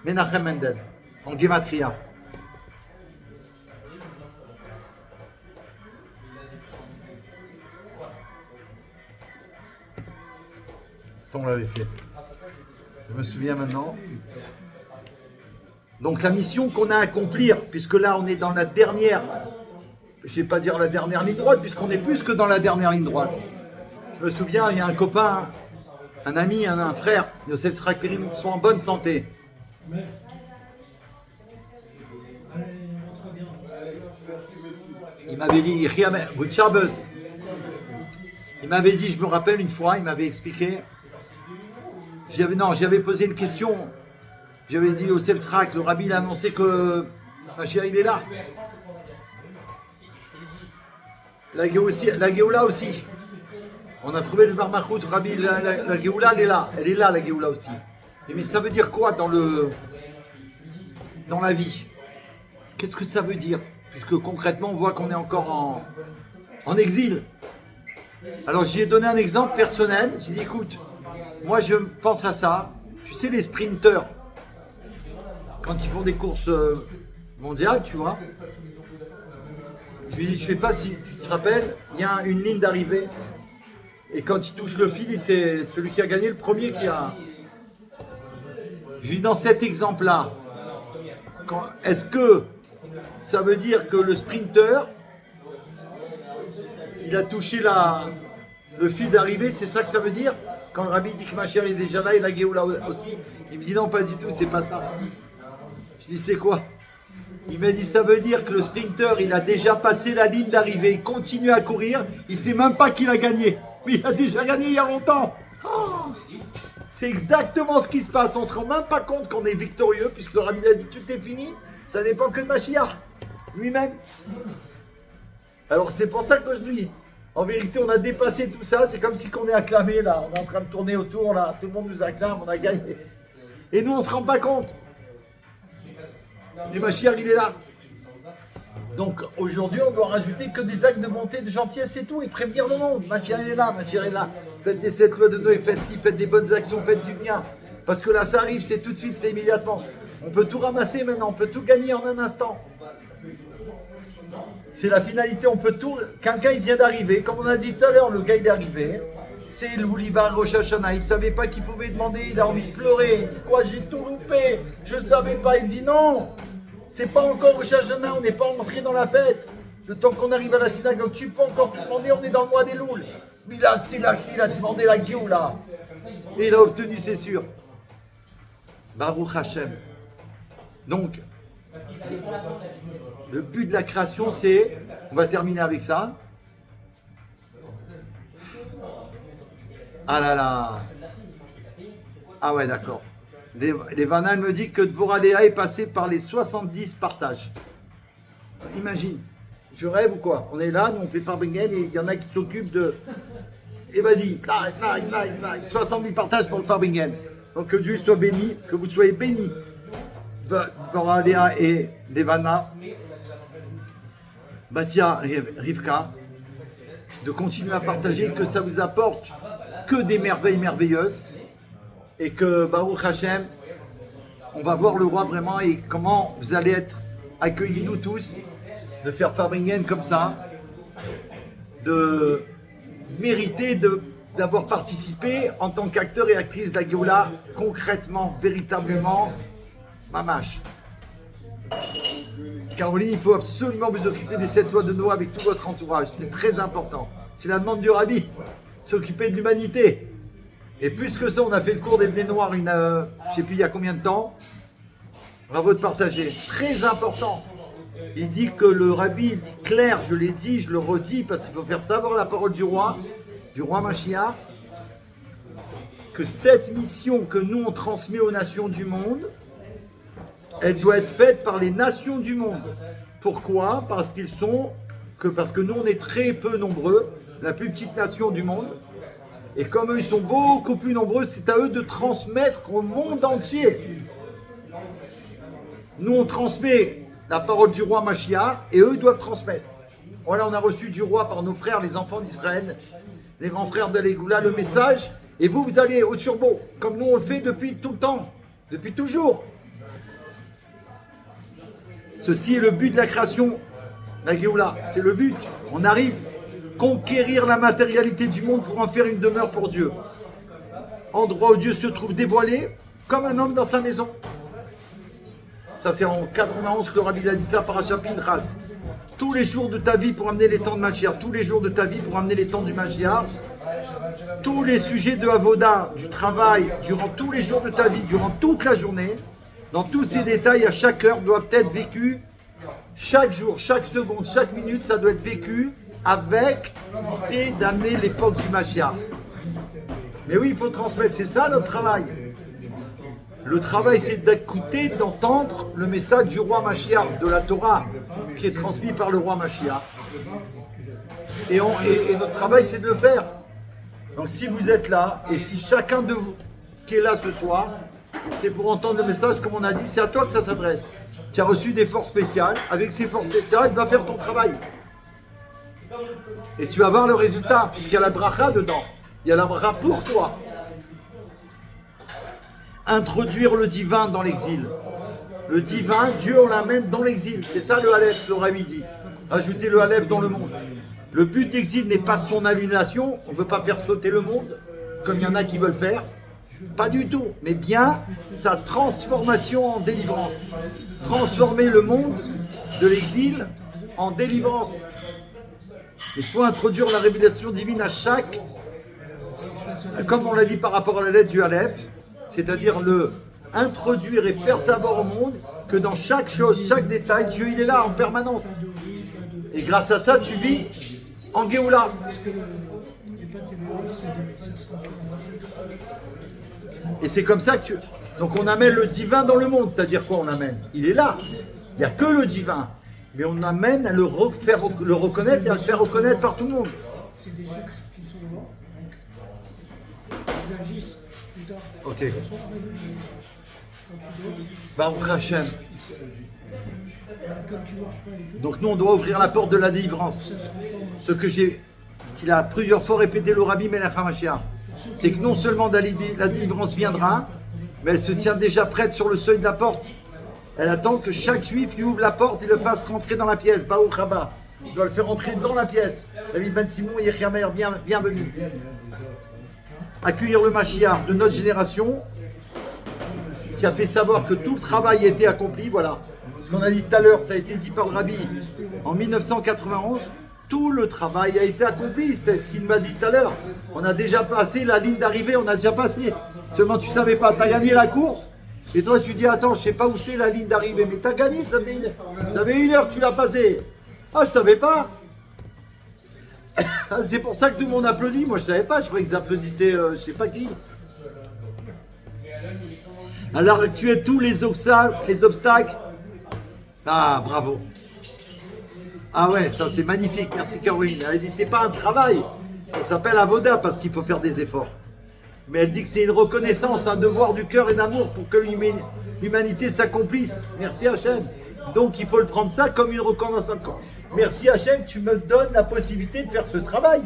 Menachem Mendel. en Gematria. Ça, on l'avait fait. Je me souviens maintenant. Donc la mission qu'on a à accomplir, puisque là on est dans la dernière, je ne vais pas dire la dernière ligne droite, puisqu'on est plus que dans la dernière ligne droite. Je me souviens, il y a un copain, un ami, un frère, Yosef Srakirim, sont en bonne santé. Il m'avait dit, il m'avait dit, je me rappelle une fois, il m'avait expliqué, j'avais posé une question, j'avais dit au Srak, le rabbi il a annoncé que Mashiach il est là. La Géoula aussi. On a trouvé le Barmachout, rabbi, la Géoula elle est là la Géoula aussi. Mais ça veut dire quoi dans la vie? Qu'est-ce que ça veut dire? Puisque concrètement on voit qu'on est encore en exil. Alors j'y ai donné un exemple personnel, j'ai dit écoute, moi je pense à ça, tu sais les sprinteurs, quand ils font des courses mondiales, tu vois, je lui dis, je sais pas si tu te rappelles, il y a une ligne d'arrivée, et quand il touche le fil, c'est celui qui a gagné le premier qui a... Je lui dis, dans cet exemple-là, est-ce que ça veut dire que le sprinter, il a touché le fil d'arrivée, c'est ça que ça veut dire? Quand le rabbi dit que ma chère est déjà là et la Géoula aussi, il me dit non, pas du tout, c'est pas ça. Je dis c'est quoi? Il m'a dit ça veut dire que le sprinter, il a déjà passé la ligne d'arrivée, il continue à courir, il sait même pas qu'il a gagné. Mais il a déjà gagné il y a longtemps. Oh, c'est exactement ce qui se passe, on se rend même pas compte qu'on est victorieux, puisque le rabbi a dit tout est fini, ça dépend que de Mashiach, lui-même. Alors c'est pour ça que je lui dis, en vérité on a dépassé tout ça, c'est comme si on est acclamé là, on est en train de tourner autour là, tout le monde nous acclame, on a gagné. Et nous on se rend pas compte. Et Mashiach il est là. Donc aujourd'hui on doit rajouter que des actes de bonté, de gentillesse, c'est tout, et prévenir le monde. Mashiach il est là, Mashiach est là. Faites les 7 lois de Noé, faites ci, faites des bonnes actions, faites du bien. Parce que là ça arrive, c'est tout de suite, c'est immédiatement. On peut tout ramasser maintenant, on peut tout gagner en un instant. C'est la finalité, on peut tout... Quelqu'un il vient d'arriver, comme on a dit tout à l'heure, le gars il est arrivé, c'est l'Oulivar Rosh Hashanah, il ne savait pas qu'il pouvait demander, il a envie de pleurer, il dit quoi, j'ai tout loupé, je ne savais pas, il dit non, c'est pas encore Rosh Hashanah, on n'est pas entré dans la fête, le temps qu'on arrive à la synagogue, tu peux encore tout demander, on est dans le mois des Louls, mais il a demandé la Géoula, et il a obtenu, c'est sûr. Baruch Hashem. Donc, le but de la création, c'est, on va terminer avec ça. Ah là là. Ah ouais, d'accord. Les Vanal me dit que Dvorah Léa est passé par les 70 partages. Imagine, je rêve ou quoi? On est là, nous on fait Farbingen et il y en a qui s'occupent de... Et vas-y, 70 partages pour le Farbingen. Donc que Dieu soit béni, que vous soyez bénis. Dvorah Léa et Levana, Batia et Rivka, de continuer à partager, que ça vous apporte que des merveilles merveilleuses et que Baruch Hashem, on va voir le roi vraiment et comment vous allez être accueillis nous tous, de faire Farbingen comme ça, de mériter d'avoir participé en tant qu'acteur et actrice de la Géoula, concrètement, véritablement, mamash. Caroline, il faut absolument vous occuper des 7 lois de Noé avec tout votre entourage, c'est très important. C'est la demande du Rabbi, s'occuper de l'humanité. Et plus que ça, on a fait le cours des Bnei Noirs, je ne sais plus il y a combien de temps. Bravo de partager, très important. Il dit que le Rabbi, il dit clair, je l'ai dit, je le redis, parce qu'il faut faire savoir la parole du roi Mashiach, que cette mission que nous on transmet aux nations du monde, elle doit être faite par les nations du monde. Pourquoi? Parce que nous on est très peu nombreux, la plus petite nation du monde, et comme eux ils sont beaucoup plus nombreux, c'est à eux de transmettre au monde entier. Nous on transmet la parole du roi Mashiach, et eux ils doivent transmettre. Voilà, on a reçu du roi par nos frères, les enfants d'Israël, les grands frères de l'Égoula, le message, et vous allez au turbo, comme nous on le fait depuis tout le temps, depuis toujours. Ceci est le but de la création. La Géoula, c'est le but. On arrive conquérir la matérialité du monde pour en faire une demeure pour Dieu. Endroit où Dieu se trouve dévoilé comme un homme dans sa maison. Ça c'est en 91 que le Rabbi a dit ça par Pinchas. Tous les jours de ta vie pour amener les temps de Mashiach, tous les jours de ta vie pour amener les temps du Mashiach, tous les sujets de Avoda, du travail, durant tous les jours de ta vie, durant toute la journée, dans tous ces détails, à chaque heure, doivent être vécus, chaque jour, chaque seconde, chaque minute, ça doit être vécu avec l'idée d'amener l'époque du Mashiach. Mais oui, il faut transmettre, c'est ça notre travail. Le travail, c'est d'écouter, d'entendre le message du roi Mashiach, de la Torah, qui est transmis par le roi Mashiach. Et notre travail, c'est de le faire. Donc si vous êtes là, et si chacun de vous qui est là ce soir, c'est pour entendre le message, comme on a dit, c'est à toi que ça s'adresse. Tu as reçu des forces spéciales, avec ces forces spéciales, tu vas faire ton travail. Et tu vas voir le résultat, puisqu'il y a la bracha dedans. Il y a la bracha pour toi. Introduire le divin dans l'exil. Le divin, Dieu, on l'amène dans l'exil. C'est ça le Aleph, le Rabbi dit. Ajouter le Aleph dans le monde. Le but d'exil n'est pas son annulation. On ne veut pas faire sauter le monde, comme il y en a qui veulent faire. Pas du tout. Mais bien sa transformation en délivrance. Transformer le monde de l'exil en délivrance. Il faut introduire la révélation divine à chaque, comme on l'a dit par rapport à la lettre du Aleph, c'est-à-dire le introduire et faire savoir au monde que dans chaque chose, chaque détail, Dieu il est là en permanence. Et grâce à ça, tu vis en Géoula. Et c'est comme ça que tu... Donc on amène le divin dans le monde, c'est-à-dire quoi on amène? Il est là. Il n'y a que le divin. Mais on amène à le reconnaître et à le faire reconnaître par tout le monde. C'est des secrets qui sont là. Ils agissent plus tard. Ok. Quand tu dors, Baruch Hashem. comme tu marches pas et tout, Donc nous on doit ouvrir la porte de la délivrance. Ce que qu'il a plusieurs fois répété le Rabbi Melech HaMashiach, c'est que non seulement la délivrance viendra, mais elle se tient déjà prête sur le seuil de la porte. Elle attend que chaque juif lui ouvre la porte et le fasse rentrer dans la pièce. Baruch Haba. Il doit le faire rentrer dans la pièce. David Ben Simon et Yechia Meir, bienvenue. Accueillir le Mashiach de notre génération, qui a fait savoir que tout le travail a été accompli. Voilà. Ce qu'on a dit tout à l'heure, ça a été dit par le Rabbi en 1991. Tout le travail a été accompli. C'était ce qu'il m'a dit tout à l'heure. On a déjà passé la ligne d'arrivée, on a déjà passé. Seulement tu ne savais pas, tu as gagné la course. Et toi tu dis, attends, je ne sais pas où c'est la ligne d'arrivée, mais tu as gagné, ça fait une heure que tu l'as passé. Ah, je ne savais pas. C'est pour ça que tout le monde applaudit. Moi je ne savais pas, je croyais qu'ils applaudissaient je ne sais pas qui. Alors tu es tous les obstacles. Ah, bravo. Ah ouais, ça c'est magnifique, merci Caroline. Elle dit c'est pas un travail, ça s'appelle avoda parce qu'il faut faire des efforts. Mais elle dit que c'est une reconnaissance, un devoir du cœur et d'amour pour que l'humanité s'accomplisse. Merci Hachem. Donc il faut le prendre ça comme une reconnaissance. Merci Hachem, tu me donnes la possibilité de faire ce travail.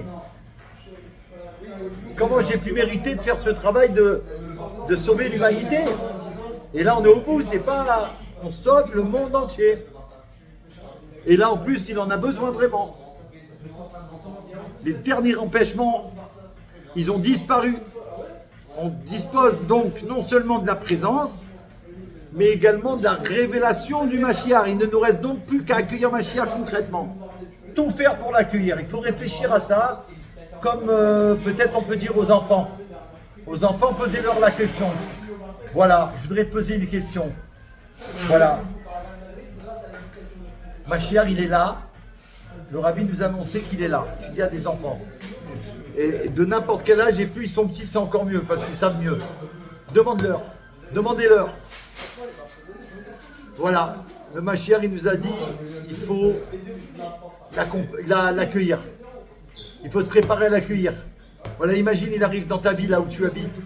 Comment j'ai pu mériter de faire ce travail de sauver l'humanité? Et là on est au bout, c'est pas... On sauve le monde entier. Et là, en plus, il en a besoin vraiment. Les derniers empêchements, ils ont disparu. On dispose donc non seulement de la présence, mais également de la révélation du Mashiach. Il ne nous reste donc plus qu'à accueillir Mashiach concrètement. Tout faire pour l'accueillir. Il faut réfléchir à ça, comme peut-être on peut dire aux enfants. Aux enfants, posez-leur la question. Voilà, je voudrais te poser une question. Voilà. Mashiach, il est là. Le Rabbi nous a annoncé qu'il est là. Tu dis à des enfants. Et de n'importe quel âge, et plus ils sont petits, c'est encore mieux, parce qu'ils savent mieux. Demande-leur. Demandez-leur. Voilà. Le Mashiach, il nous a dit, il faut l'accueillir. Il faut se préparer à l'accueillir. Voilà, imagine, il arrive dans ta ville, là où tu habites.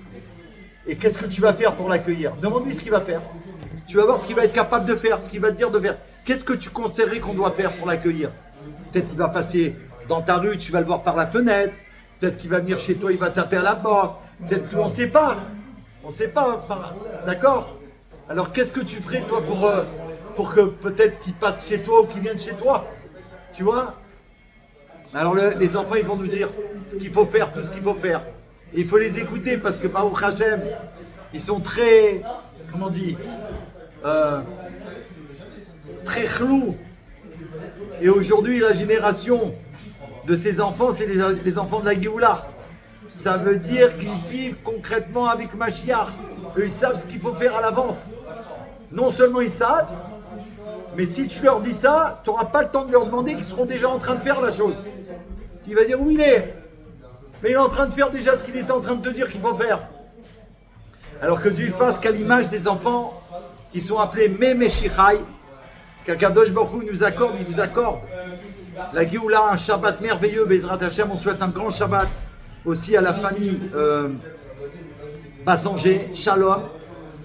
Et qu'est-ce que tu vas faire pour l'accueillir? Demande-lui ce qu'il va faire. Tu vas voir ce qu'il va être capable de faire, ce qu'il va te dire de faire. Qu'est-ce que tu conseillerais qu'on doit faire pour l'accueillir? Peut-être qu'il va passer dans ta rue, tu vas le voir par la fenêtre. Peut-être qu'il va venir chez toi, il va taper à la porte. Peut-être qu'on ne sait pas. On ne sait pas. Enfin, d'accord? Alors qu'est-ce que tu ferais toi pour que peut-être qu'ils passent chez toi ou qu'ils viennent chez toi. Tu vois? Alors les enfants, ils vont nous dire ce qu'il faut faire, tout ce qu'il faut faire. Et il faut les écouter parce que Baruch Hashem, ils sont très, comment on dit, très chlous. Et aujourd'hui, la génération de ces enfants, c'est les enfants de la Géoula. Ça veut dire qu'ils vivent concrètement avec Mashiach. Eux, ils savent ce qu'il faut faire à l'avance. Non seulement ils savent, mais si tu leur dis ça, tu n'auras pas le temps de leur demander qu'ils seront déjà en train de faire la chose. Tu vas dire où il est. Mais il est en train de faire déjà ce qu'il était en train de te dire qu'il faut faire. Alors que tu fasses qu'à l'image des enfants qui sont appelés Memeshichai, qu'Akadosh Baruch Hu nous accorde, il vous accorde. La Géoula, un Shabbat merveilleux, Bezrat Hashem, on souhaite un grand Shabbat aussi à la famille Bassanger, Shalom,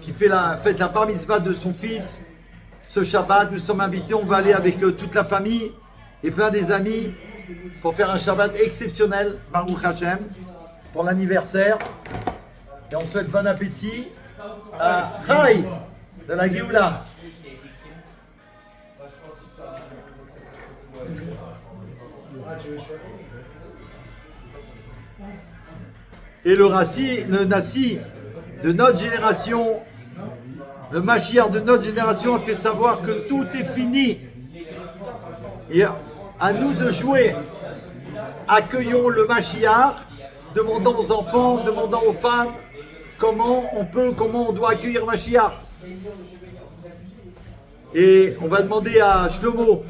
qui fête la bar mitzvah de son fils. Ce Shabbat, nous sommes invités, on va aller avec toute la famille et plein des amis pour faire un Shabbat exceptionnel, Baruch Hashem, pour l'anniversaire. Et on souhaite bon appétit à Chai de la Géoula. Et le Nassi de notre génération, le Mashiach de notre génération a fait savoir que tout est fini. Et à nous de jouer. Accueillons le Mashiach, demandons aux enfants, demandons aux femmes comment on doit accueillir Mashiach. Et on va demander à Shlomo.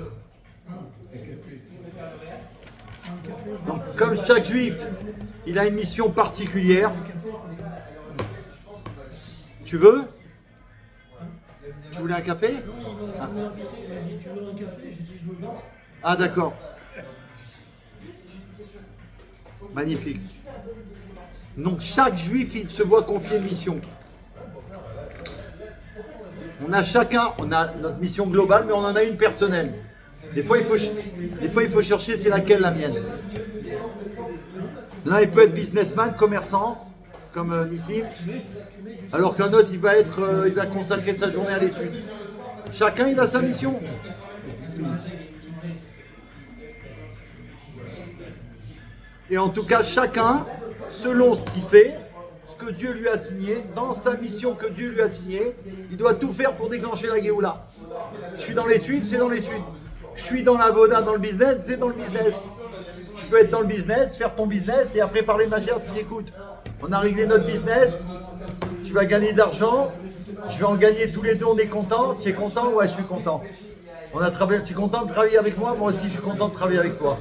Donc, comme chaque juif, il a une mission particulière. Tu veux? Tu voulais un café? Ah d'accord. Magnifique. Donc chaque juif, il se voit confier une mission. On a notre mission globale, mais on en a une personnelle. Des fois, il faut chercher c'est laquelle la mienne. L'un, il peut être businessman, commerçant, comme Nissim, alors qu'un autre, il va consacrer sa journée à l'étude. Chacun, il a sa mission. Et en tout cas, chacun, selon ce qu'il fait, ce que Dieu lui a signé, dans sa mission que Dieu lui a signée, il doit tout faire pour déclencher la Géoula. Je suis dans l'étude, c'est dans l'étude. Je suis dans la voda, dans le business, c'est dans le business. Tu peux être dans le business, faire ton business et après parler de Mashiach, tu dis écoute, on a réglé notre business, tu vas gagner de l'argent, je vais en gagner tous les deux, on est content. Tu es content? Ouais, je suis content. Tu es content de travailler avec moi? Moi aussi, je suis content de travailler avec toi.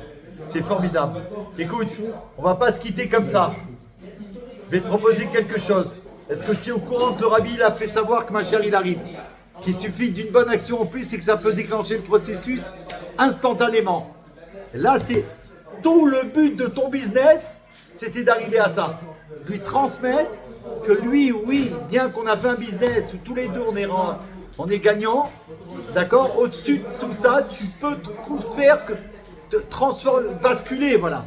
C'est formidable. Écoute, on va pas se quitter comme ça. Je vais te proposer quelque chose. Est-ce que tu es au courant que le Rabbi il a fait savoir que Mashiach il arrive? Qu'il suffit d'une bonne action en plus et que ça peut déclencher le processus instantanément. Là, c'est tout le but de ton business, c'était d'arriver à ça. Lui transmettre que lui, oui, bien qu'on a fait un business où tous les deux on est gagnant, d'accord? Au-dessus de tout ça, tu peux tout faire que te transformer, basculer, voilà.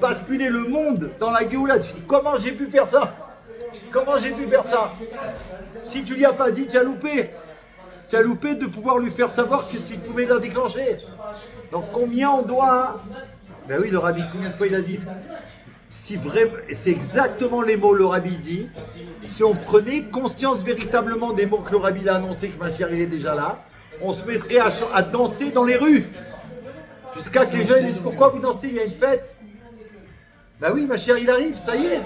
Basculer le monde dans la Géoula. Tu dis, comment j'ai pu faire ça? Comment j'ai pu faire ça? Si tu lui as pas dit, tu as loupé. Tu as loupé de pouvoir lui faire savoir que s'il pouvait la déclencher. Donc combien on doit... Ben oui, le Rabbi, combien de fois il a dit? Si vraiment, c'est exactement les mots le Rabbi dit. Si on prenait conscience véritablement des mots que le Rabbi a annoncé, que Mashiach il est déjà là, on se mettrait à danser dans les rues. Jusqu'à que les gens ils disent pourquoi vous dansez, il y a une fête. Ben oui, Mashiach il arrive, ça y est.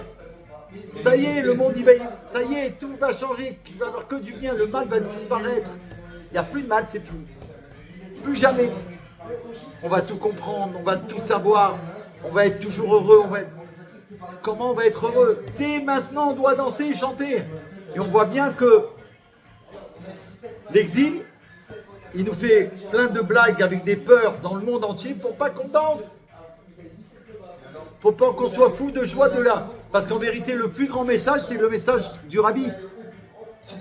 Ça y est, le monde ça y est, tout va changer. Il va y avoir que du bien, le mal va disparaître. Il n'y a plus de mal, c'est fini. Plus jamais. On va tout comprendre, on va tout savoir, on va être toujours heureux, Comment on va être heureux? Dès maintenant, on doit danser et chanter. Et on voit bien que l'exil, il nous fait plein de blagues avec des peurs dans le monde entier pour pas qu'on danse. Faut pas qu'on soit fou de joie de là. Parce qu'en vérité, le plus grand message, c'est le message du Rabbi.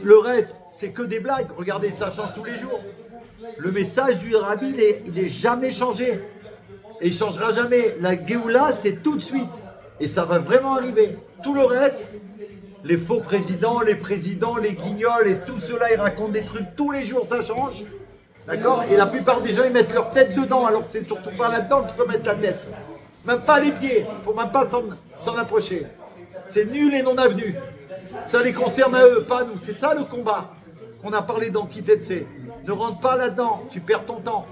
Le reste, c'est que des blagues. Regardez, ça change tous les jours. Le message du Rabbi, il est jamais changé. Et il changera jamais. La Géoula, c'est tout de suite. Et ça va vraiment arriver. Tout le reste, les faux présidents, les guignols et tout cela, ils racontent des trucs tous les jours, ça change. D'accord? Et la plupart des gens, ils mettent leur tête dedans, alors que c'est surtout pas là-dedans qu'il faut mettre la tête. Même pas les pieds, il faut même pas s'en approcher. C'est nul et non avenu. Ça les concerne à eux, pas à nous. C'est ça le combat qu'on a parlé dans Kitetse. Ne rentre pas là-dedans, tu perds ton temps.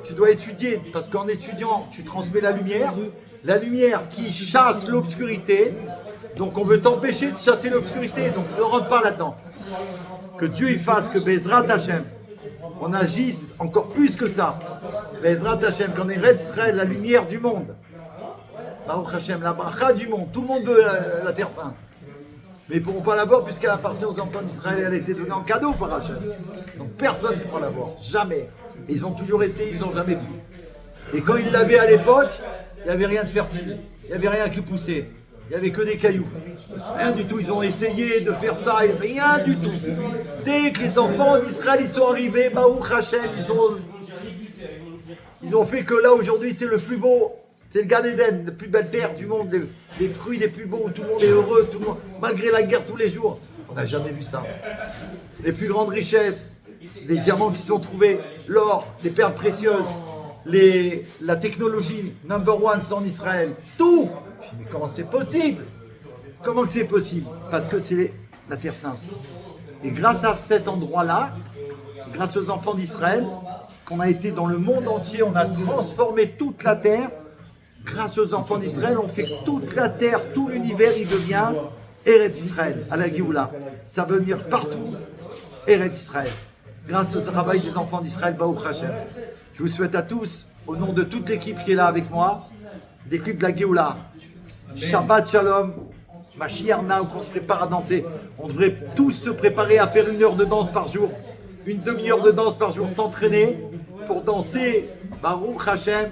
Tu dois étudier, parce qu'en étudiant, tu transmets la lumière qui chasse l'obscurité. Donc on veut t'empêcher de chasser l'obscurité, donc ne rentre pas là-dedans. Que Dieu y fasse que Bezrat Hashem, on agisse encore plus que ça. Bezrat Hashem, qu'on est Red Israël, la lumière du monde. Baruch Hashem, la bracha du monde. Tout le monde veut la Terre Sainte. Mais ils ne pourront pas l'avoir puisqu'elle appartient aux enfants d'Israël et elle a été donnée en cadeau par Hachem. Donc personne ne pourra l'avoir, jamais. Et ils ont toujours essayé, ils n'ont jamais pu. Et quand ils l'avaient à l'époque, il n'y avait rien de fertile, il n'y avait rien qui poussait, il n'y avait que des cailloux. Rien du tout, ils ont essayé de faire ça, et rien du tout. Dès que les enfants d'Israël ils sont arrivés, Baruch Hashem, ils ont fait que là aujourd'hui c'est le plus beau. C'est le Gan Eden, la plus belle terre du monde, les fruits les plus beaux, où tout le monde est heureux, tout le monde, malgré la guerre tous les jours. On n'a jamais vu ça. Les plus grandes richesses, les diamants qui sont trouvés, l'or, les perles précieuses, la technologie, number one, c'est en Israël. Tout. Je dis, mais comment c'est possible? Comment que c'est possible? Parce que c'est la Terre Sainte. Et grâce à cet endroit-là, grâce aux enfants d'Israël, qu'on a été dans le monde entier, on a transformé toute la terre. Grâce aux enfants d'Israël, on fait que toute la terre, tout l'univers, il devient Eretz Israël, à la Géoula. Ça veut venir partout, Eretz Israël. Grâce au travail des enfants d'Israël, Baruch Hashem. Je vous souhaite à tous, au nom de toute l'équipe qui est là avec moi, l'équipe de la Géoula, Shabbat Shalom, Mashiach Now, qu'on se prépare à danser. On devrait tous se préparer à faire 1 heure de danse par jour, une demi-heure de danse par jour, s'entraîner pour danser Baruch Hashem.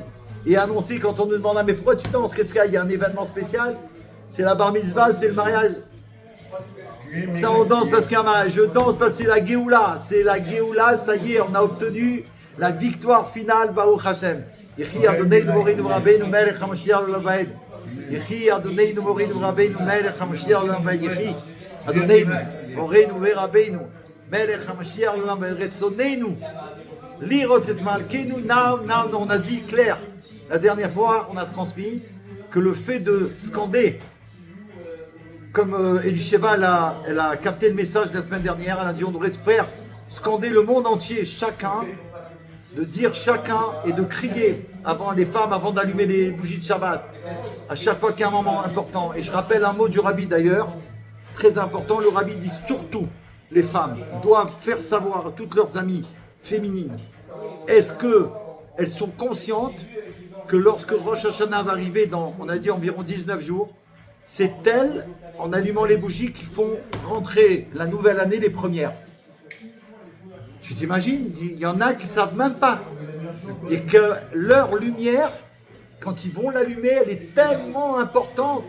Et annoncer quand on nous demande, ah, mais pourquoi tu danses? Qu'est-ce qu'il y a? Il y a un événement spécial? C'est la bar mitzvah, c'est le mariage. Ça, on danse parce qu'il y a un mariage. Je danse parce que c'est la Géoula. C'est la Géoula, ça y est, on a obtenu la victoire finale, Baruch Hashem. Yechi Adoneinu Moreinu Rabbeinu Melech HaMashiach Olam Vaed. Yechi Adoneinu Moreinu Rabbeinu Melech HaMashiach Olam Vaed. Yechi Adoneinu Moreinu Rabbeinu Melech HaMashiach Olam Vaed. Retzoneinu Lirot et Malkeinu. Now, on a dit clair. La dernière fois, on a transmis que le fait de scander, comme Elisheva, elle a capté le message de la semaine dernière, elle a dit on devrait faire scander le monde entier, chacun, de dire chacun et de crier avant les femmes, avant d'allumer les bougies de Shabbat, à chaque fois qu'il y a un moment important. Et je rappelle un mot du Rabbi d'ailleurs, très important, le Rabbi dit surtout les femmes doivent faire savoir à toutes leurs amies féminines, est-ce qu'elles sont conscientes que lorsque Rosh Hashanah va arriver dans, on a dit, environ 19 jours, c'est elles, en allumant les bougies, qui font rentrer la nouvelle année les premières. Tu t'imagines? Il y en a qui ne savent même pas. Et que leur lumière, quand ils vont l'allumer, elle est tellement importante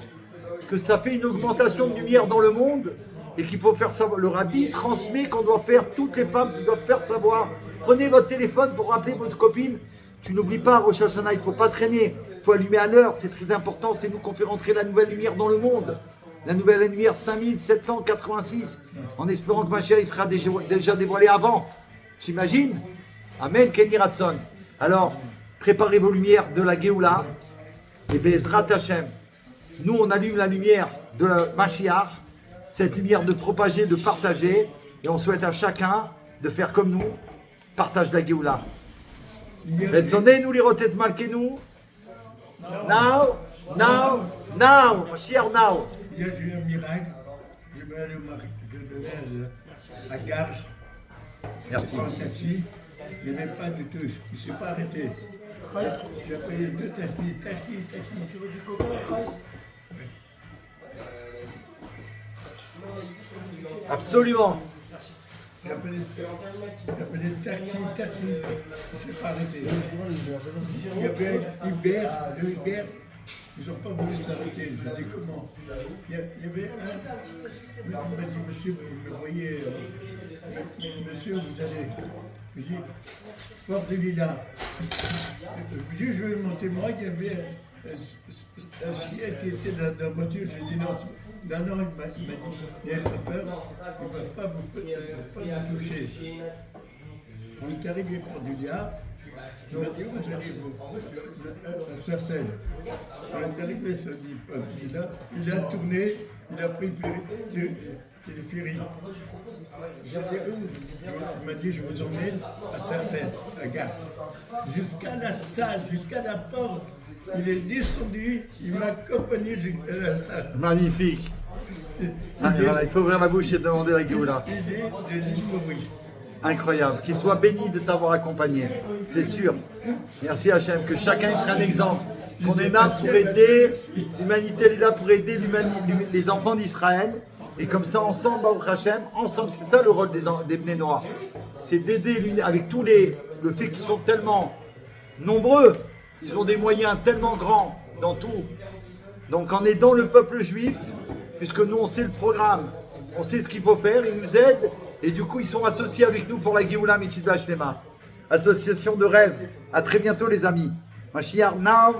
que ça fait une augmentation de lumière dans le monde et qu'il faut faire savoir. Le Rabbi transmet qu'on doit faire, toutes les femmes doivent faire savoir. Prenez votre téléphone pour rappeler votre copine. Tu n'oublies pas, Rosh Hashanah, il ne faut pas traîner, il faut allumer à l'heure, c'est très important, c'est nous qu'on fait rentrer la nouvelle lumière dans le monde. La nouvelle lumière 5786, en espérant que ma chère, il sera déjà dévoilé avant. T'imagines? Amen, Kenny Ratson. Alors, préparez vos lumières de la Géoula, et Bezrat Hashem. Nous, on allume la lumière de la Mashiach, cette lumière de propager, de partager, et on souhaite à chacun de faire comme nous, partage de la Géoula. Retsonenu lirotet malkenu. Now, Mashiach now. Hier, j'ai eu un miracle. Je vais aller à Garges. Merci. Je prends un taxi. Il n'aimait pas du tout. Il ne s'est pas arrêté. J'ai appelé 2 taxis. Tu veux du coca? Absolument. J'ai appelé taxi. Il ne s'est pas arrêté. Il y avait le Uber. Ils n'ont pas voulu s'arrêter. Je dis comment? Il y avait un. Il m'a dit, monsieur, vous me voyez. Monsieur, vous allez. Je dis, porte de Lila. Je vais monter moi, il y avait un chien qui était dans la voiture. Je dis non, il m'a dit, il n'a pas peur, il ne va pas vous toucher. On est arrivé pour Julia. Il m'a dit, vous allez à Sarcelles. On est arrivé sur là, il a tourné, il a pris le téléphérique. J'ai dit, il m'a dit, je vous emmène à Sarcelles, à Gare. Jusqu'à la salle, jusqu'à la porte. Il est descendu, il m'a accompagné jusqu'à la salle. Magnifique. Voilà, il faut ouvrir la bouche et demander la Géoula. Il est de l'île Maurice. Incroyable. Qu'il soit béni de t'avoir accompagné. C'est sûr. Merci Hachem. Que chacun prenne exemple. Qu'on est là pour aider. L'humanité elle est là pour aider les enfants d'Israël. Et comme ça, ensemble, Baruch Hachem, ensemble, c'est ça le rôle des Bnei Noach. C'est d'aider avec tous le fait qu'ils sont tellement nombreux. Ils ont des moyens tellement grands dans tout. Donc en aidant le peuple juif, puisque nous on sait le programme, on sait ce qu'il faut faire, ils nous aident, et du coup ils sont associés avec nous pour la Géoula Mitzvah Shlema. Association de rêve. À très bientôt les amis. Mashiach now.